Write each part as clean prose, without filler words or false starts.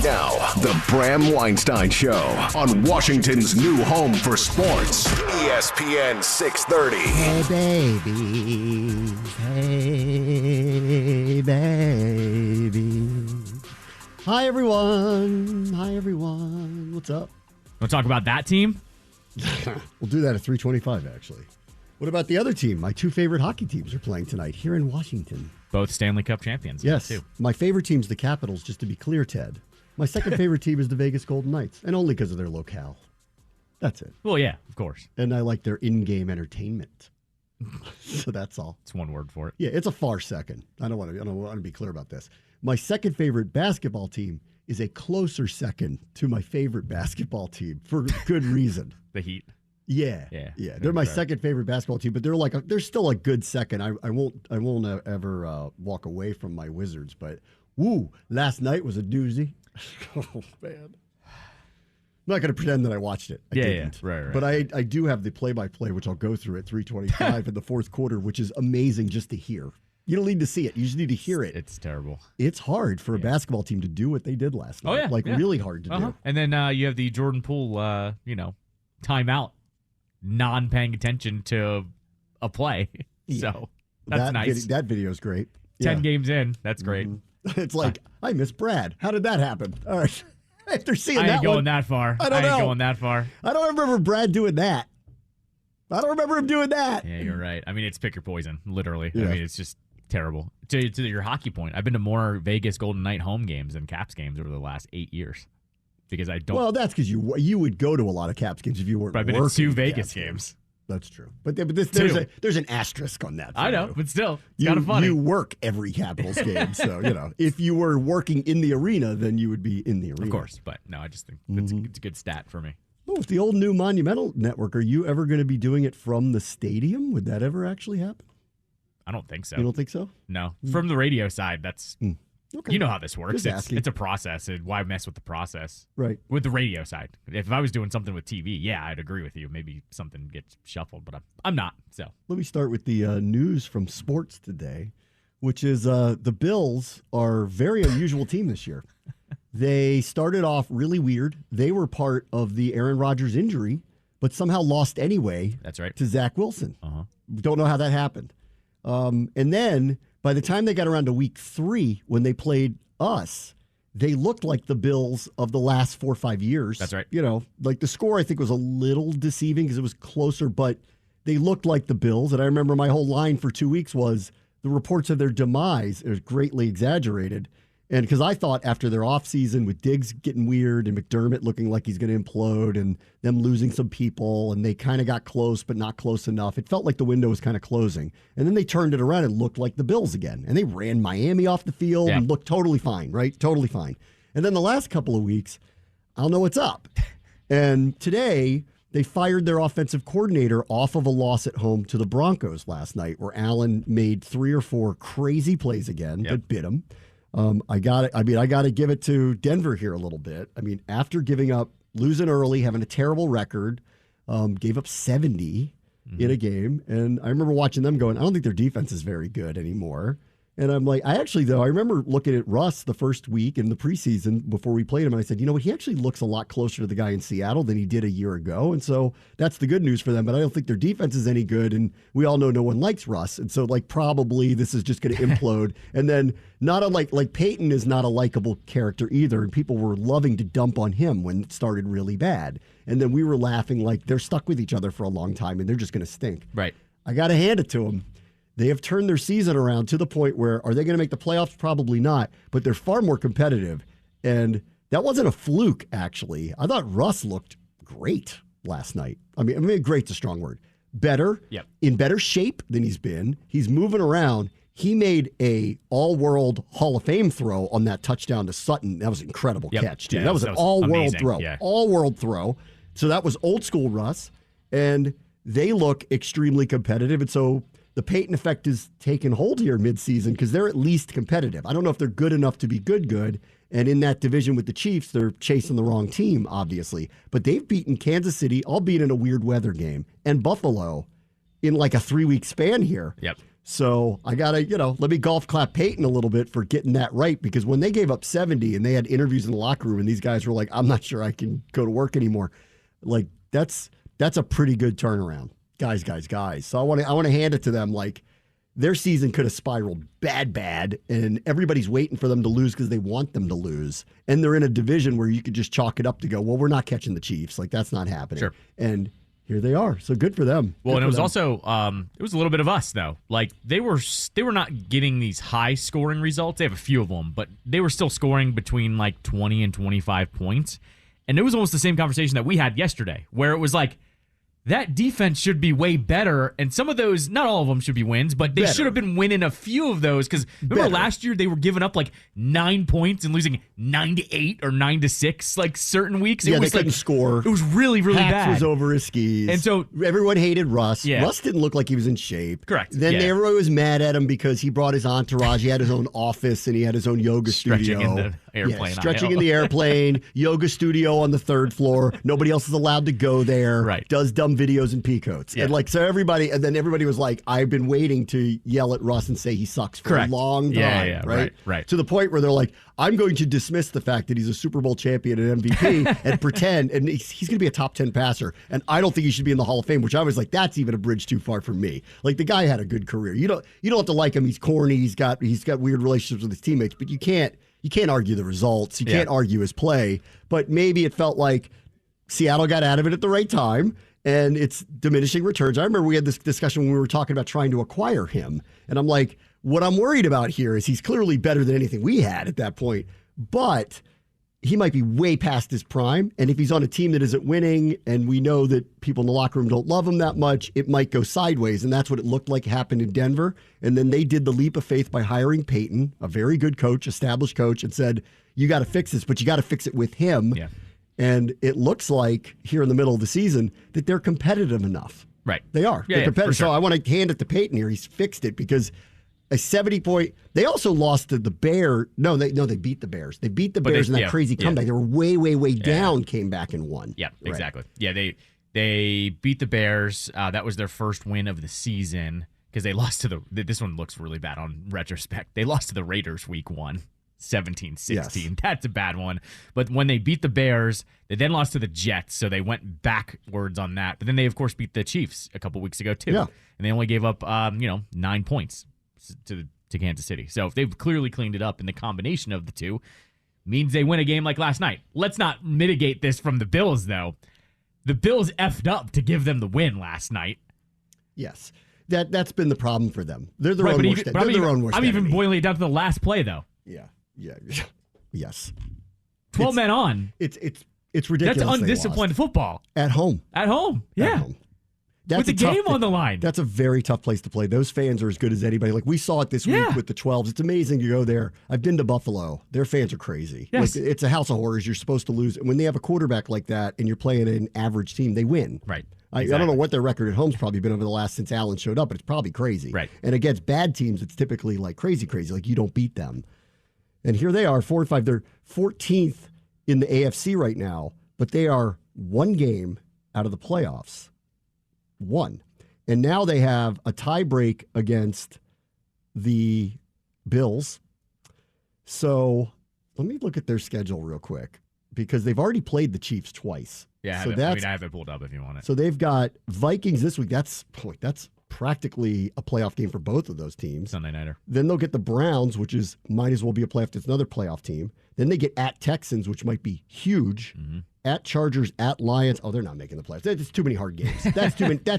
Now, the Bram Weinstein Show on Washington's new home for sports, ESPN 630. Hey, baby. Hey, baby. Hi, everyone. What's up? Want to talk about that team? We'll do that at 3:25, actually. What about the other team? My two favorite hockey teams are playing tonight here in Washington. Both Stanley Cup champions. Yes. Too. My favorite team's the Capitals, just to be clear, Ted. My second favorite team is the Vegas Golden Knights, and only because of their locale. That's it. Well, yeah, of course. And I like their in-game entertainment. So that's all. It's one word for it. Yeah, it's a far second. I don't want to be clear about this. My second favorite basketball team is a closer second to my favorite basketball team for good reason. The Heat. Yeah. They're my second favorite basketball team, but they're still a good second. I won't ever walk away from my Wizards, but last night was a doozy. Oh man. I'm not going to pretend that I watched it. I didn't. Right. But I do have the play-by-play, which I'll go through at 3:25 in the fourth quarter, which is amazing just to hear. You don't need to see it. You just need to hear it. It's terrible. It's hard for a basketball team to do what they did last night. Really hard to do. And then you have the Jordan Poole, timeout, non-paying attention to a play. So that's nice. That video is great. 10 games in. That's great. Mm-hmm. It's like, I miss Brad. How did that happen? All right. After seeing that I ain't going that far. I ain't going that far. I don't remember Brad doing that. I don't remember him doing that. Yeah, you're right. I mean, it's pick your poison, literally. Yeah. I mean, it's just terrible. To your hockey point, I've been to more Vegas Golden Knight home games than Caps games over the last 8 years. Because I don't. Well, that's because you would go to a lot of Caps games if you weren't. But I've been to 2 Vegas games. That's true. But there's an asterisk on that. I know, but still, it's kind of funny. You work every Capitals game, so if you were working in the arena, then you would be in the arena. Of course, but no, I just think it's a good stat for me. Oh, with the old new Monumental Network, are you ever going to be doing it from the stadium? Would that ever actually happen? I don't think so. You don't think so? No. From the radio side, that's... Okay. You know how this works. It's a process, and why mess with the process? Right. With the radio side. If I was doing something with TV, yeah, I'd agree with you. Maybe something gets shuffled, but I'm not. So let me start with the news from sports today, which is the Bills are a very unusual team this year. They started off really weird. They were part of the Aaron Rodgers injury, but somehow lost anyway. That's right. To Zach Wilson. Don't know how that happened. And then by the time they got around to week 3, when they played us, they looked like the Bills of the last 4 or 5 years. That's right. Like the score, I think, was a little deceiving because it was closer, but they looked like the Bills. And I remember my whole line for 2 weeks was the reports of their demise is greatly exaggerated. And because I thought after their offseason with Diggs getting weird and McDermott looking like he's going to implode and them losing some people and they kind of got close but not close enough, it felt like the window was kind of closing. And then they turned it around and looked like the Bills again. And they ran Miami off the field and looked totally fine, right? Totally fine. And then the last couple of weeks, I don't know what's up. And today, they fired their offensive coordinator off of a loss at home to the Broncos last night where Allen made 3 or 4 crazy plays again that bit him. I got to give it to Denver here a little bit. I mean, after losing early, having a terrible record, gave up 70 in a game. And I remember watching them going, I don't think their defense is very good anymore. And I'm like, I remember looking at Russ the first week in the preseason before we played him, and I said, he actually looks a lot closer to the guy in Seattle than he did a year ago. And so that's the good news for them, but I don't think their defense is any good, and we all know no one likes Russ. And so, probably this is just going to implode. And then not like Peyton is not a likable character either, and people were loving to dump on him when it started really bad. And then we were laughing like they're stuck with each other for a long time, and they're just going to stink. Right. I got to hand it to them. They have turned their season around to the point where, are they going to make the playoffs? Probably not, but they're far more competitive. And that wasn't a fluke, actually. I thought Russ looked great last night. I mean, great's a strong word. Better, in better shape than he's been. He's moving around. He made a all-world Hall of Fame throw on that touchdown to Sutton. That was an incredible catch, too. That was an all-world throw. Yeah. All-world throw. So that was old-school Russ, and they look extremely competitive. And so the Peyton effect is taking hold here midseason because they're at least competitive. I don't know if they're good enough to be good. And in that division with the Chiefs, they're chasing the wrong team, obviously. But they've beaten Kansas City, albeit in a weird weather game, and Buffalo in like a 3-week span here. Yep. So I got to, let me golf clap Peyton a little bit for getting that right, because when they gave up 70 and they had interviews in the locker room and these guys were like, I'm not sure I can go to work anymore. Like, that's a pretty good turnaround. Guys. So I want to hand it to them. Like, their season could have spiraled bad, and everybody's waiting for them to lose because they want them to lose. And they're in a division where you could just chalk it up to go, well, we're not catching the Chiefs. Like, that's not happening. Sure. And here they are. So good for them. Well, good and it was them. also it was a little bit of us though. Like they were not getting these high scoring results. They have a few of them, but they were still scoring between like 20 and 25 points. And it was almost the same conversation that we had yesterday, where it was like, that defense should be way better, and some of those, not all of them should be wins, but they should have been winning a few of those, because remember last year they were giving up like 9 points and losing 9-8 or 9-6 like certain weeks. Yeah, it was they couldn't score. It was really, really Hacks bad. was over his skis. And so everyone hated Russ. Yeah. Russ didn't look like he was in shape. Correct. Then Yeah. everyone was mad at him because he brought his entourage. He had his own office and he had his own yoga Stretching studio. in the airplane. Yeah, stretching in the airplane, yoga studio on the 3rd floor. Nobody else is allowed to go there. Right. Does dumb videos and peacoats. Yeah. And so everybody was like, I've been waiting to yell at Russ and say he sucks for Correct. a long time. Yeah, right. To the point where they're like, I'm going to dismiss the fact that he's a Super Bowl champion and MVP and pretend, and he's going to be a top 10 passer. And I don't think he should be in the Hall of Fame, which I was like, that's even a bridge too far for me. Like, the guy had a good career. You don't have to like him. He's corny. He's got weird relationships with his teammates, but you can't argue the results. You can't argue his play. But maybe it felt like Seattle got out of it at the right time, and it's diminishing returns. I remember we had this discussion when we were talking about trying to acquire him, and I'm like, what I'm worried about here is he's clearly better than anything we had at that point, but he might be way past his prime, and if he's on a team that isn't winning, and we know that people in the locker room don't love him that much, it might go sideways, and that's what it looked like happened in Denver. And then they did the leap of faith by hiring Peyton, a very good coach, established coach, and said, you got to fix this, but you got to fix it with him. Yeah. And it looks like here in the middle of the season that they're competitive enough. Right. They are. Yeah, They're competitive. for sure. So I want to hand it to Peyton here. He's fixed it because a 70-point. They also lost to the Bears. No, they beat the Bears. They beat the Bears in that crazy comeback. They were way down, came back and won. Yeah, Right. exactly. Yeah, they beat the Bears. That was their first win of the season because they lost to this one looks really bad on retrospect. They lost to the Raiders week 1. 17-16. Yes. That's a bad one. But when they beat the Bears, they then lost to the Jets, so they went backwards on that. But then they, of course, beat the Chiefs a couple weeks ago, too. Yeah. And they only gave up, 9 points to Kansas City. So if they've clearly cleaned it up, and the combination of the two means they win a game like last night. Let's not mitigate this from the Bills, though. The Bills effed up to give them the win last night. Yes. That's been the problem for them. They're their Right, own but worst even, enemy. but They're their own worst I'm even enemy. boiling it down to the last play, though. Yeah. Yes. 12 men on. It's ridiculous. That's undisciplined football. At home. At home. Yeah. At home. That's With the a tough game on the line. That's a very tough place to play. Those fans are as good as anybody. Like, we saw it this week with the 12s. It's amazing to go there. I've been to Buffalo. Their fans are crazy. Yes. Like, it's a house of horrors. You're supposed to lose. And when they have a quarterback like that and you're playing an average team, they win. Right. I don't know what their record at home's probably been over the last since Allen showed up, but it's probably crazy. Right. And against bad teams, it's typically like crazy. Like, you don't beat them. And here they are, 4-5. They're 14th in the AFC right now, but they are one game out of the playoffs. One. And now they have a tie break against the Bills. So let me look at their schedule real quick, because they've already played the Chiefs twice. Yeah, so I have it pulled up if you want it. So they've got Vikings this week. That's practically a playoff game for both of those teams. Sunday nighter. Then they'll get the Browns, which might as well be a playoff. It's another playoff team. Then they get at Texans, which might be huge. Mm-hmm. At Chargers, at Lions. Oh, they're not making the playoffs. That's too many hard games. That's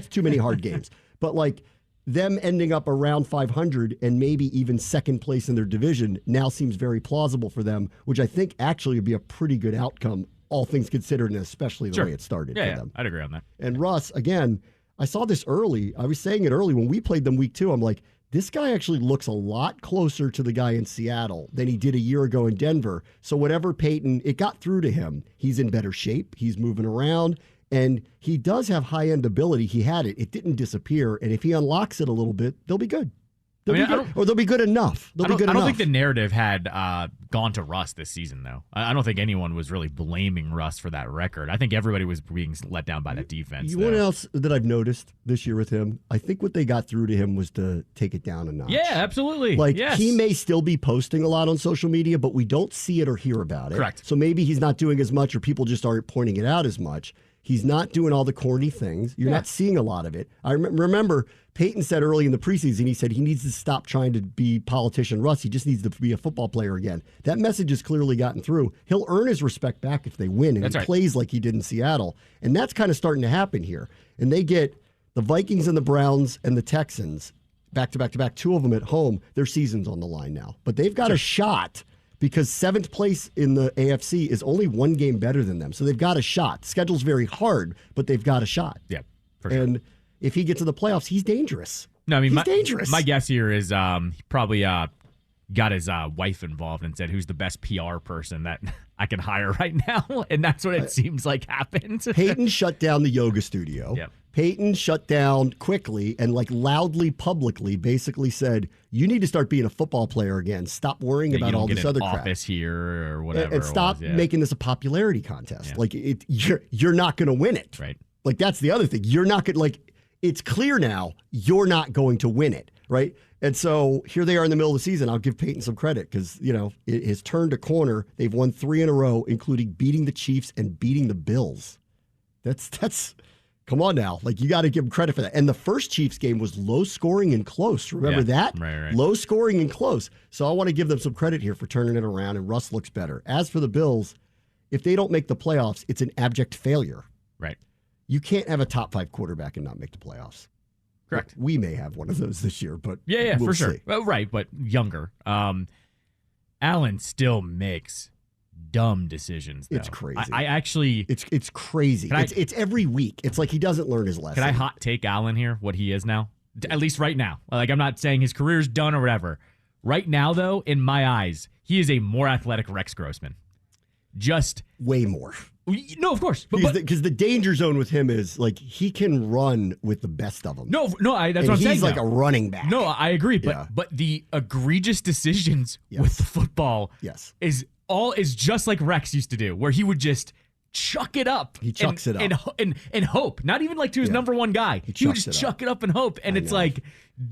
too many hard games. But like, them ending up around 500 and maybe even second place in their division now seems very plausible for them, which I think actually would be a pretty good outcome, all things considered, and especially the way it started for them. I'd agree on that. And Russ, again, I saw this early. I was saying it early when we played them week 2. I'm like, this guy actually looks a lot closer to the guy in Seattle than he did a year ago in Denver. So whatever Peyton, it got through to him. He's in better shape. He's moving around. And he does have high-end ability. He had it. It didn't disappear. And if he unlocks it a little bit, they'll be good. They'll be good enough. I don't think the narrative had gone to Russ this season, though. I don't think anyone was really blaming Russ for that record. I think everybody was being let down by that defense. You know what else that I've noticed this year with him? I think what they got through to him was to take it down a notch. Yeah, absolutely. He may still be posting a lot on social media, but we don't see it or hear about it. Correct. So maybe he's not doing as much, or people just aren't pointing it out as much. He's not doing all the corny things. You're not seeing a lot of it. I remember Peyton said early in the preseason, he said he needs to stop trying to be politician Russ. He just needs to be a football player again. That message has clearly gotten through. He'll earn his respect back if they win, and plays like he did in Seattle. And that's kind of starting to happen here. And they get the Vikings and the Browns and the Texans back to back to back, two of them at home. Their season's on the line now. But they've got a shot, because 7th place in the AFC is only one game better than them. So they've got a shot. The schedule's very hard, but they've got a shot. Yeah, for sure. And if he gets to the playoffs, he's dangerous. No, I mean, he's dangerous. My guess here is he probably got his wife involved and said, who's the best PR person that I can hire right now? And that's what it seems like happened. Peyton shut down the yoga studio. Yep. Peyton shut down quickly and loudly, publicly, basically said, you need to start being a football player again. Stop worrying about all this other crap. Office here or whatever. And stop making this a popularity contest. Yeah. You're not going to win it. Right. That's the other thing. You're not going to, it's clear now you're not going to win it. Right. And so here they are in the middle of the season. I'll give Peyton some credit because, it has turned a corner. They've won 3 in a row, including beating the Chiefs and beating the Bills. That's come on now. You got to give him credit for that. And the first Chiefs game was low scoring and close. Remember that? Right. Low scoring and close. So I want to give them some credit here for turning it around, and Russ looks better. As for the Bills, if they don't make the playoffs, it's an abject failure. Right. You can't have a top 5 quarterback and not make the playoffs. Correct. We may have one of those this year, but we'll for sure. See. Well, right, but younger. Allen still makes dumb decisions, though. It's crazy. I actually... It's crazy. It's every week. It's like he doesn't learn his lesson. Can I hot take Allen here, what he is now? At least right now. I'm not saying his career's done or whatever. Right now, though, in my eyes, he is a more athletic Rex Grossman. Just... way more. No, of course. Because the danger zone with him is, he can run with the best of them. No, that's what I'm saying. He's like a running back. No, I agree. But the egregious decisions with the football is just like Rex used to do, where he would just chuck it up. He chucks it up. And hope. Not even to his number one guy. He would just chuck it up and hope. And it's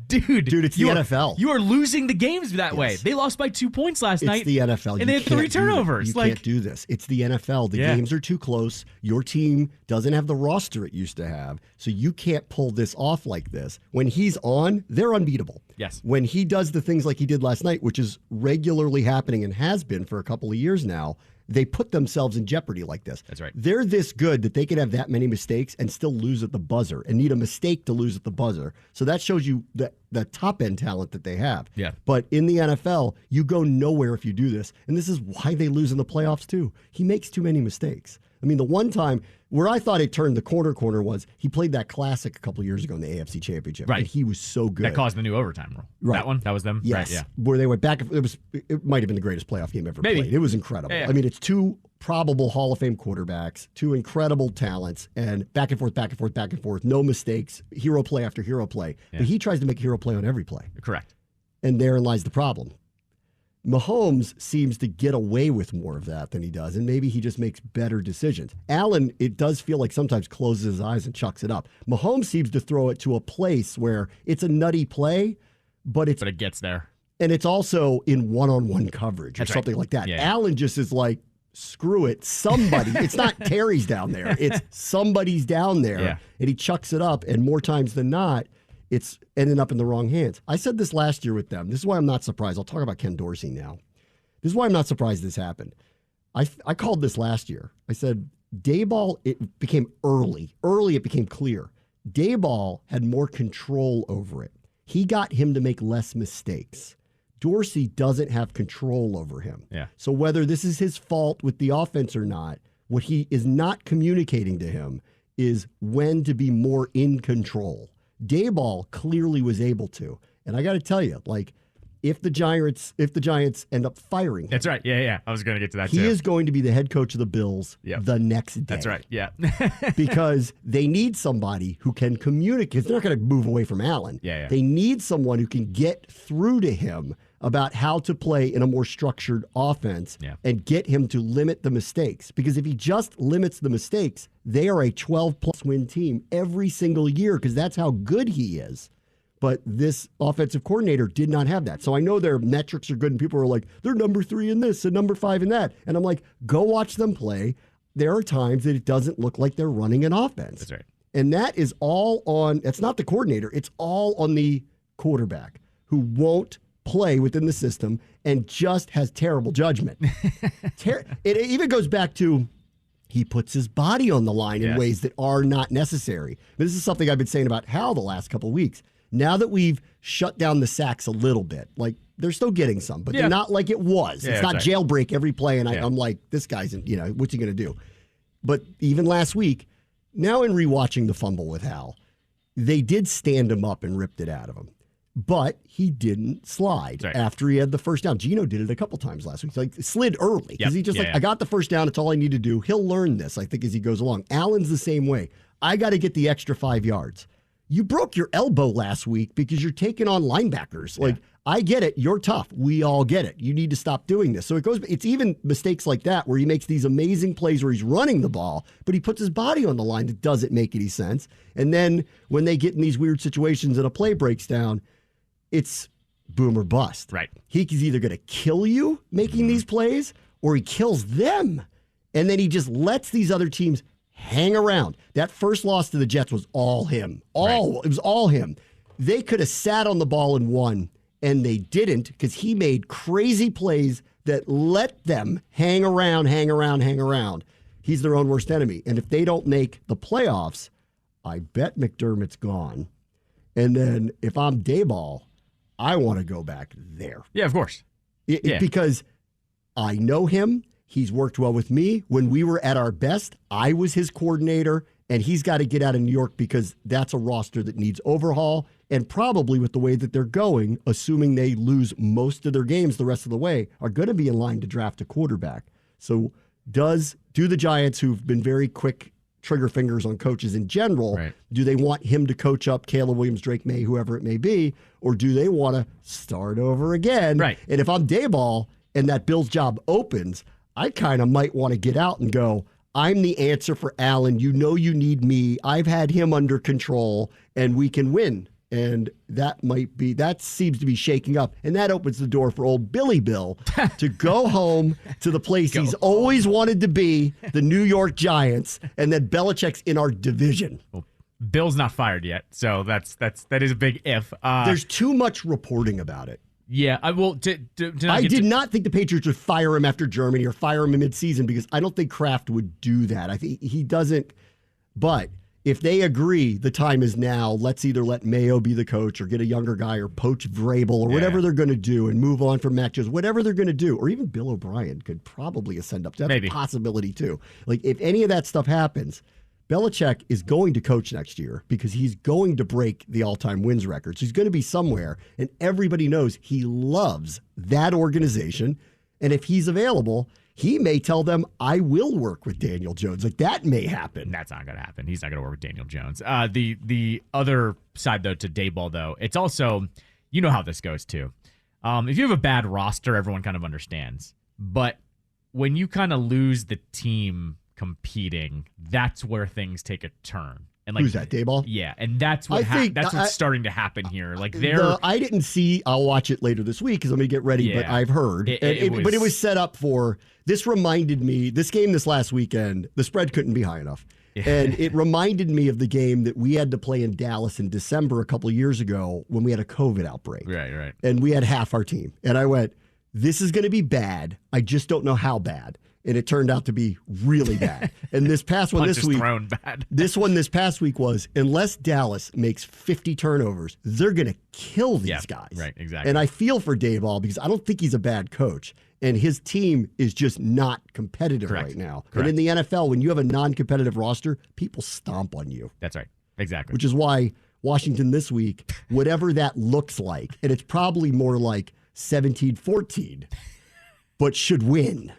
dude, it's the NFL. You are losing the games that way. They lost by 2 points last night. It's the NFL. And they had 3 turnovers. You can't do this. It's the NFL. The games are too close. Your team doesn't have the roster it used to have. So you can't pull this off like this. When he's on, they're unbeatable. Yes. When he does the things like he did last night, which is regularly happening and has been for a couple of years now, they put themselves in jeopardy like this. That's right. They're this good that they can have that many mistakes and still lose at the buzzer and need a mistake to lose at the buzzer. So that shows you the top-end talent that they have. Yeah. But in the NFL, you go nowhere if you do this. And this is why they lose in the playoffs, too. He makes too many mistakes. I mean, the one time where I thought it turned the corner was he played that classic a couple of years ago in the AFC Championship. Right. And he was so good. That caused the new overtime rule. Right. That one? That was them? Yes. Right, yeah. Where they went back. It might have been the greatest playoff game ever played. It was incredible. Yeah. I mean, it's 2 probable Hall of Fame quarterbacks, 2 incredible talents, and back and forth, back and forth, back and forth. No mistakes. Hero play after hero play. Yeah. But he tries to make a hero play on every play. Correct. And therein lies the problem. Mahomes seems to get away with more of that than he does, and maybe he just makes better decisions. Allen, it does feel like sometimes closes his eyes and chucks it up. Mahomes seems to throw it to a place where it's a nutty play, but it gets there. And it's also in one-on-one coverage or something like that. Yeah. Allen just is like, screw it, somebody. It's not Terry's down there. It's somebody's down there, and he chucks it up, and more times than not, it's ending up in the wrong hands. I said this last year with them. This is why I'm not surprised. I'll talk about Ken Dorsey now. This is why I'm not surprised this happened. I called this last year. I said, Daboll, it became early. Early, it became clear. Daboll had more control over it. He got him to make less mistakes. Dorsey doesn't have control over him. Yeah. So whether this is his fault with the offense or not, what he is not communicating to him is when to be more in control. Daboll clearly was able to. And I got to tell you, if the Giants end up firing him. That's right. Yeah. I was going to get to that he too. He is going to be the head coach of the Bills the next day. That's right. Yeah. Because they need somebody who can communicate. They're not going to move away from Allen. Yeah. They need someone who can get through to him about how to play in a more structured offense and get him to limit the mistakes. Because if he just limits the mistakes, they are a 12-plus win team every single year because that's how good he is. But this offensive coordinator did not have that. So I know their metrics are good, and people are like, they're number 3 in this and number 5 in that. And I'm like, go watch them play. There are times that it doesn't look like they're running an offense. That's right. And that is all on, it's not the coordinator, it's all on the quarterback who won't play within the system and just has terrible judgment. It even goes back to he puts his body on the line in ways that are not necessary. This is something I've been saying about Hal the last couple of weeks. Now that we've shut down the sacks a little bit, like they're still getting some, but they're not like it was. It's not jailbreak every play, and I'm like, this guy's, what's he going to do? But even last week, now in rewatching the fumble with Hal, they did stand him up and ripped it out of him. But he didn't slide after he had the first down. Gino did it a couple times last week. Like slid early because he just I got the first down. It's all I need to do. He'll learn this, I think, as he goes along. Allen's the same way. I got to get the extra 5 yards. You broke your elbow last week because you're taking on linebackers. Like, I get it. You're tough. We all get it. You need to stop doing this. So it's even mistakes like that where he makes these amazing plays where he's running the ball, but he puts his body on the line that doesn't make any sense. And then when they get in these weird situations and a play breaks down, it's boom or bust. Right. He's either going to kill you making these plays or he kills them. And then he just lets these other teams hang around. That first loss to the Jets was all him. It was all him. They could have sat on the ball and won, and they didn't because he made crazy plays that let them hang around. He's their own worst enemy. And if they don't make the playoffs, I bet McDermott's gone. And then if I'm Dayball, I want to go back there. Yeah, of course. Because I know him. He's worked well with me. When we were at our best, I was his coordinator, and he's got to get out of New York because that's a roster that needs overhaul. And probably with the way that they're going, assuming they lose most of their games the rest of the way, are going to be in line to draft a quarterback. So do the Giants, who've been very quick trigger fingers on coaches in general, do they want him to coach up Caleb Williams, Drake May, whoever it may be, or do they want to start over again? Right. And if I'm Dayball and that Bills job opens, I kind of might want to get out and go, I'm the answer for Allen. You need me. I've had him under control, and we can win. And that seems to be shaking up. And that opens the door for old Billy Bill to go home to the place he's always wanted to be, the New York Giants, and that Belichick's in our division. Well, Bill's not fired yet, so that is a big if. There's too much reporting about it. Yeah, I will. I did not think the Patriots would fire him after Germany or fire him in midseason because I don't think Kraft would do that. I think he doesn't. But if they agree the time is now, let's either let Mayo be the coach or get a younger guy or poach Vrabel or whatever they're going to do and move on from Mac Jones, whatever they're going to do. Or even Bill O'Brien could probably ascend up. That's a possibility too. Like if any of that stuff happens, Belichick is going to coach next year because he's going to break the all-time wins record. So he's going to be somewhere, and everybody knows he loves that organization. And if he's available, he may tell them, I will work with Daniel Jones. Like, that may happen. That's not going to happen. He's not going to work with Daniel Jones. The other side, though, to Dayball, though, it's also, you know how this goes, too. If you have a bad roster, everyone kind of understands. But when you kind of lose the team competing, that's where things take a turn. And who's that, Dayball? Yeah, and that's what's starting to happen here. Like I didn't see. I'll watch it later this week because I'm going to get ready. But I've heard, but it was set up for. This reminded me. This game this last weekend, the spread couldn't be high enough, and it reminded me of the game that we had to play in Dallas in December a couple of years ago when we had a COVID outbreak. Right. And we had half our team, and I went, "This is going to be bad. I just don't know how bad." And it turned out to be really bad. And this past one this week, this past week was, unless Dallas makes 50 turnovers, they're going to kill these guys. Right, exactly. And I feel for Dayball because I don't think he's a bad coach. And his team is just not competitive right now. Correct. And in the NFL, when you have a non-competitive roster, people stomp on you. That's right. Exactly. Which is why Washington this week, whatever that looks like, and it's probably more like 17-14, but should win.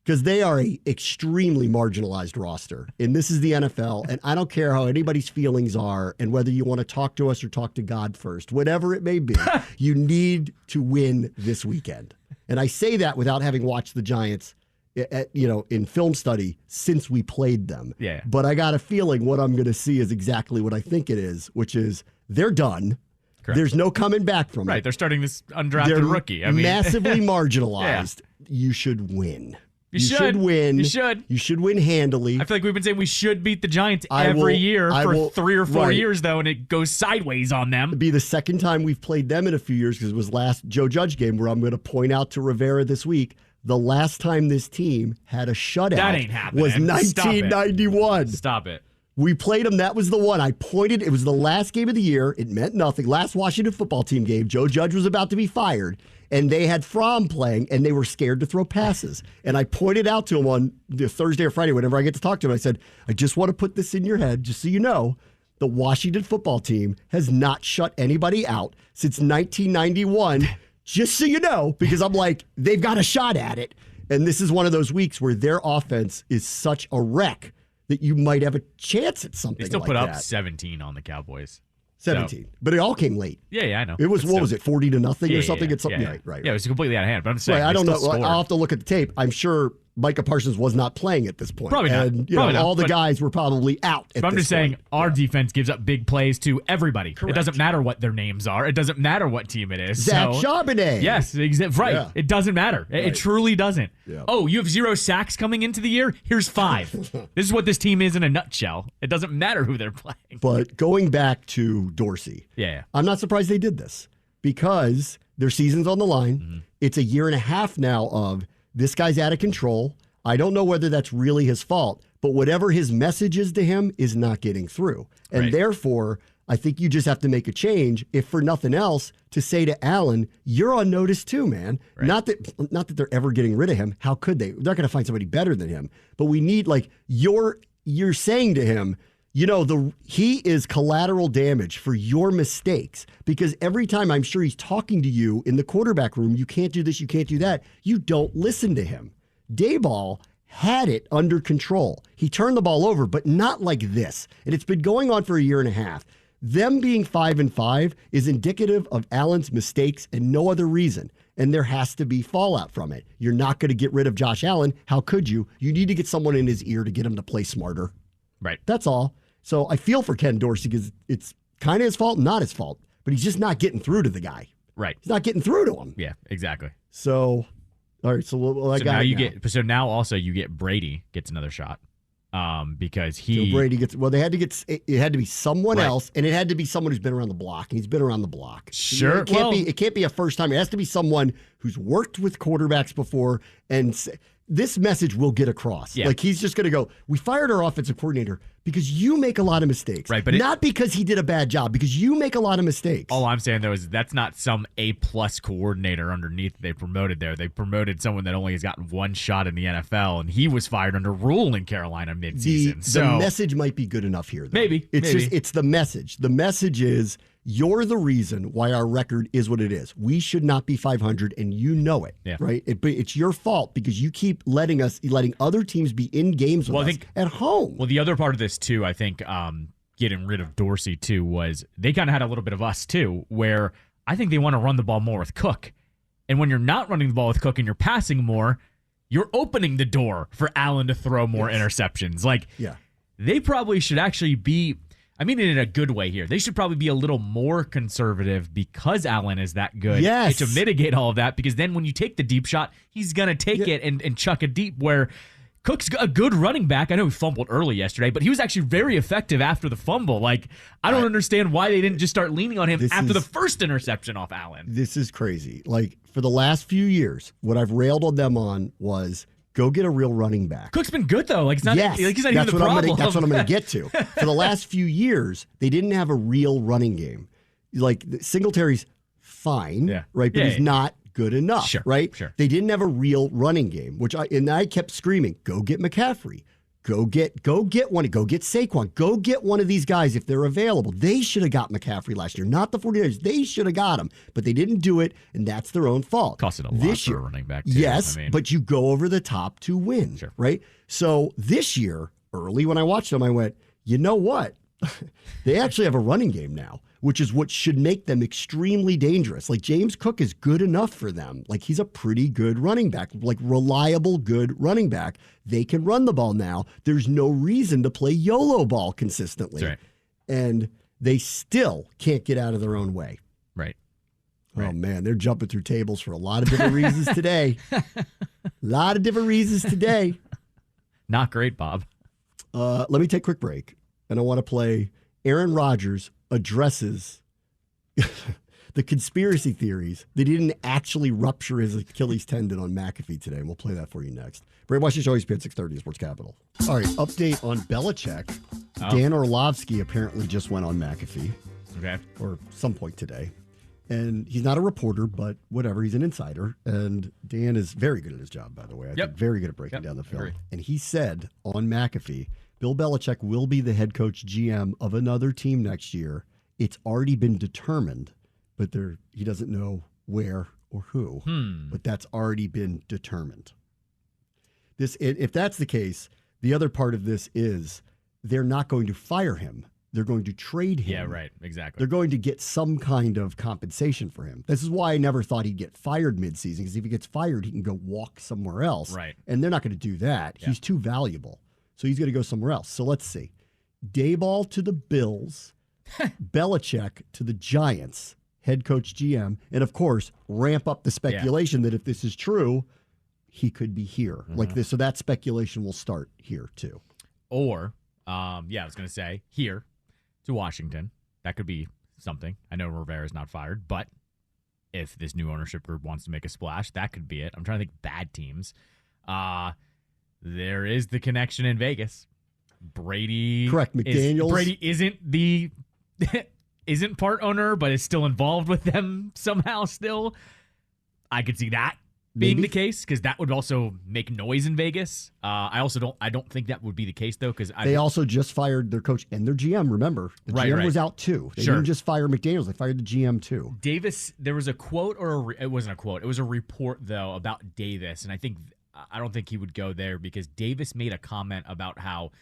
Because they are a extremely marginalized roster. And this is the NFL, and I don't care how anybody's feelings are and whether you want to talk to us or talk to God first, whatever it may be, you need to win this weekend. And I say that without having watched the Giants in film study since we played them. Yeah. But I got a feeling what I'm going to see is exactly what I think it is, which is they're done. Correct. There's no coming back from it. Right, they're starting this undrafted rookie. I mean, massively marginalized. Yeah. You should win. You should win. You should. You should win handily. I feel like we've been saying we should beat the Giants every year for 3 or 4 years, though, and it goes sideways on them. It'll be the second time we've played them in a few years because it was last Joe Judge game where I'm going to point out to Rivera this week, the last time this team had a shutout that ain't happening. Was 1991. Stop it. We played them. That was the one. I pointed. It was the last game of the year. It meant nothing. Last Washington football team game. Joe Judge was about to be fired. And they had Fromm playing, and they were scared to throw passes. And I pointed out to him on the Thursday or Friday, whenever I get to talk to him, I said, I just want to put this in your head, just so you know, the Washington football team has not shut anybody out since 1991, just so you know, because I'm like, they've got a shot at it. And this is one of those weeks where their offense is such a wreck that you might have a chance at something like that. They still put up 17 on the Cowboys. 17. So. But it all came late. Yeah, I know. It was, what was it, 40-0 or something? It's something. Right. Yeah, it was completely out of hand. But I'm saying, I don't know. I'll have to look at the tape. I'm sure Micah Parsons was not playing at this point. Probably not. And, all the guys were probably out. But I'm just saying, our defense gives up big plays to everybody. Correct. It doesn't matter what their names are. It doesn't matter what team it is. Zach Charbonnet. Yes, right. Yeah. It doesn't matter. Right. It truly doesn't. Yeah. Oh, you have 0 sacks coming into the year? Here's 5. This is what this team is in a nutshell. It doesn't matter who they're playing. But going back to Dorsey, I'm not surprised they did this because their season's on the line. Mm-hmm. It's a year and a half now of this guy's out of control. I don't know whether that's really his fault, but whatever his message is to him is not getting through. And therefore, I think you just have to make a change, if for nothing else, to say to Allen, you're on notice too, man. Right. Not that they're ever getting rid of him. How could they? They're not going to find somebody better than him. But we need, you're saying to him, he is collateral damage for your mistakes, because every time I'm sure he's talking to you in the quarterback room, you can't do this, you can't do that. You don't listen to him. Daboll had it under control. He turned the ball over, but not like this. And it's been going on for a year and a half. Them being 5-5 is indicative of Allen's mistakes and no other reason. And there has to be fallout from it. You're not going to get rid of Josh Allen. How could you? You need to get someone in his ear to get him to play smarter. Right. That's all. So I feel for Ken Dorsey because it's kind of his fault, not his fault. But he's just not getting through to the guy. Right. He's not getting through to him. Yeah, exactly. So... All right, so now also you get Brady gets another shot, because Brady gets. Well, it had to be someone else, and it had to be someone who's been around the block, and he's been around the block. Sure, it can't be a first time. It has to be someone who's worked with quarterbacks before, and this message will get across. Yeah. He's just going to go, we fired our offensive coordinator because you make a lot of mistakes. Right, but not because he did a bad job, because you make a lot of mistakes. All I'm saying, though, is that's not some A-plus coordinator underneath they promoted there. They promoted someone that only has gotten one shot in the NFL, and he was fired under rule in Carolina midseason. The message might be good enough here, though. Maybe. It's the message. The message is, you're the reason why our record is what it is. We should not be 500, and you know it, right? It's your fault because you keep letting other teams be in games with us at home. Well, the other part of this, too, I think getting rid of Dorsey, too, was they kind of had a little bit of us, too, where I think they want to run the ball more with Cook. And when you're not running the ball with Cook and you're passing more, you're opening the door for Allen to throw more interceptions. They probably should actually be... I mean it in a good way here. They should probably be a little more conservative because Allen is that good. Yes. To mitigate all of that, because then when you take the deep shot, he's going to take it and chuck it deep, where Cook's a good running back. I know he fumbled early yesterday, but he was actually very effective after the fumble. I don't understand why they didn't just start leaning on him after the first interception off Allen. This is crazy. For the last few years, what I've railed on them on was... go get a real running back. Cook's been good, though. He's not even the problem. That's what I'm going to get to. For the last few years, they didn't have a real running game. Singletary's fine, right? But he's not good enough, right? Sure. They didn't have a real running game, I kept screaming, go get McCaffrey. Go get one. Go get Saquon. Go get one of these guys if they're available. They should have got McCaffrey last year, not the 49ers. They should have got him, but they didn't do it, and that's their own fault. Costed a lot this for year, a running back, too. Yes, but you go over the top to win, Sure. right? So this year, early when I watched them, I went, you know what? They actually have a running game now, which is what should make them extremely dangerous. Like James Cook is good enough for them. Like he's a pretty good running back, like reliable, good running back. They can run the ball now. There's no reason to play YOLO ball consistently. That's right. And they still can't get out of their own way. Right. Oh, man, they're jumping through tables for a lot of different reasons today. A lot of different reasons today. Not great, Bob. Let me take a quick break. And I want to play Aaron Rodgers addresses the conspiracy theories that he didn't actually rupture his Achilles tendon on McAfee today. And we'll play that for you next. Brady Washington Show, ESPN 630 Sports Capital. All right, update on Belichick. Dan Orlovsky apparently just went on McAfee. Okay. Or some point today. And he's not a reporter, but whatever. He's an insider. And Dan is very good at his job, by the way. I think very good at breaking down the film. Agree. And he said on McAfee, Bill Belichick will be the head coach GM of another team next year. It's already been determined, but he doesn't know where or who. But that's already been determined. If that's the case, the other part of this is they're not going to fire him. They're going to trade him. Yeah, right. Exactly. They're going to get some kind of compensation for him. This is why I never thought he'd get fired midseason, because if he gets fired, he can go walk somewhere else. Right. And they're not going to do that. Yeah. He's too valuable. So he's going to go somewhere else. So let's see. Dayball to the Bills, Belichick to the Giants, head coach GM, and of course, ramp up the speculation that if this is true, he could be here like this. So that speculation will start here too. Or, I was going to say here to Washington. That could be something. I know Rivera's not fired, but if this new ownership group wants to make a splash, that could be it. I'm trying to think bad teams. There is the connection in Vegas. Brady. Correct. McDaniels. Brady isn't part owner, but is still involved with them somehow still. I could see that being the case, because that would also make noise in Vegas. I don't think that would be the case though, because they also just fired their coach and their GM. Remember, the GM was out too. They didn't just fire McDaniels; they fired the GM too. Davis. There was a quote, it wasn't a quote. It was a report though about Davis, and I don't think he would go there, because Davis made a comment about how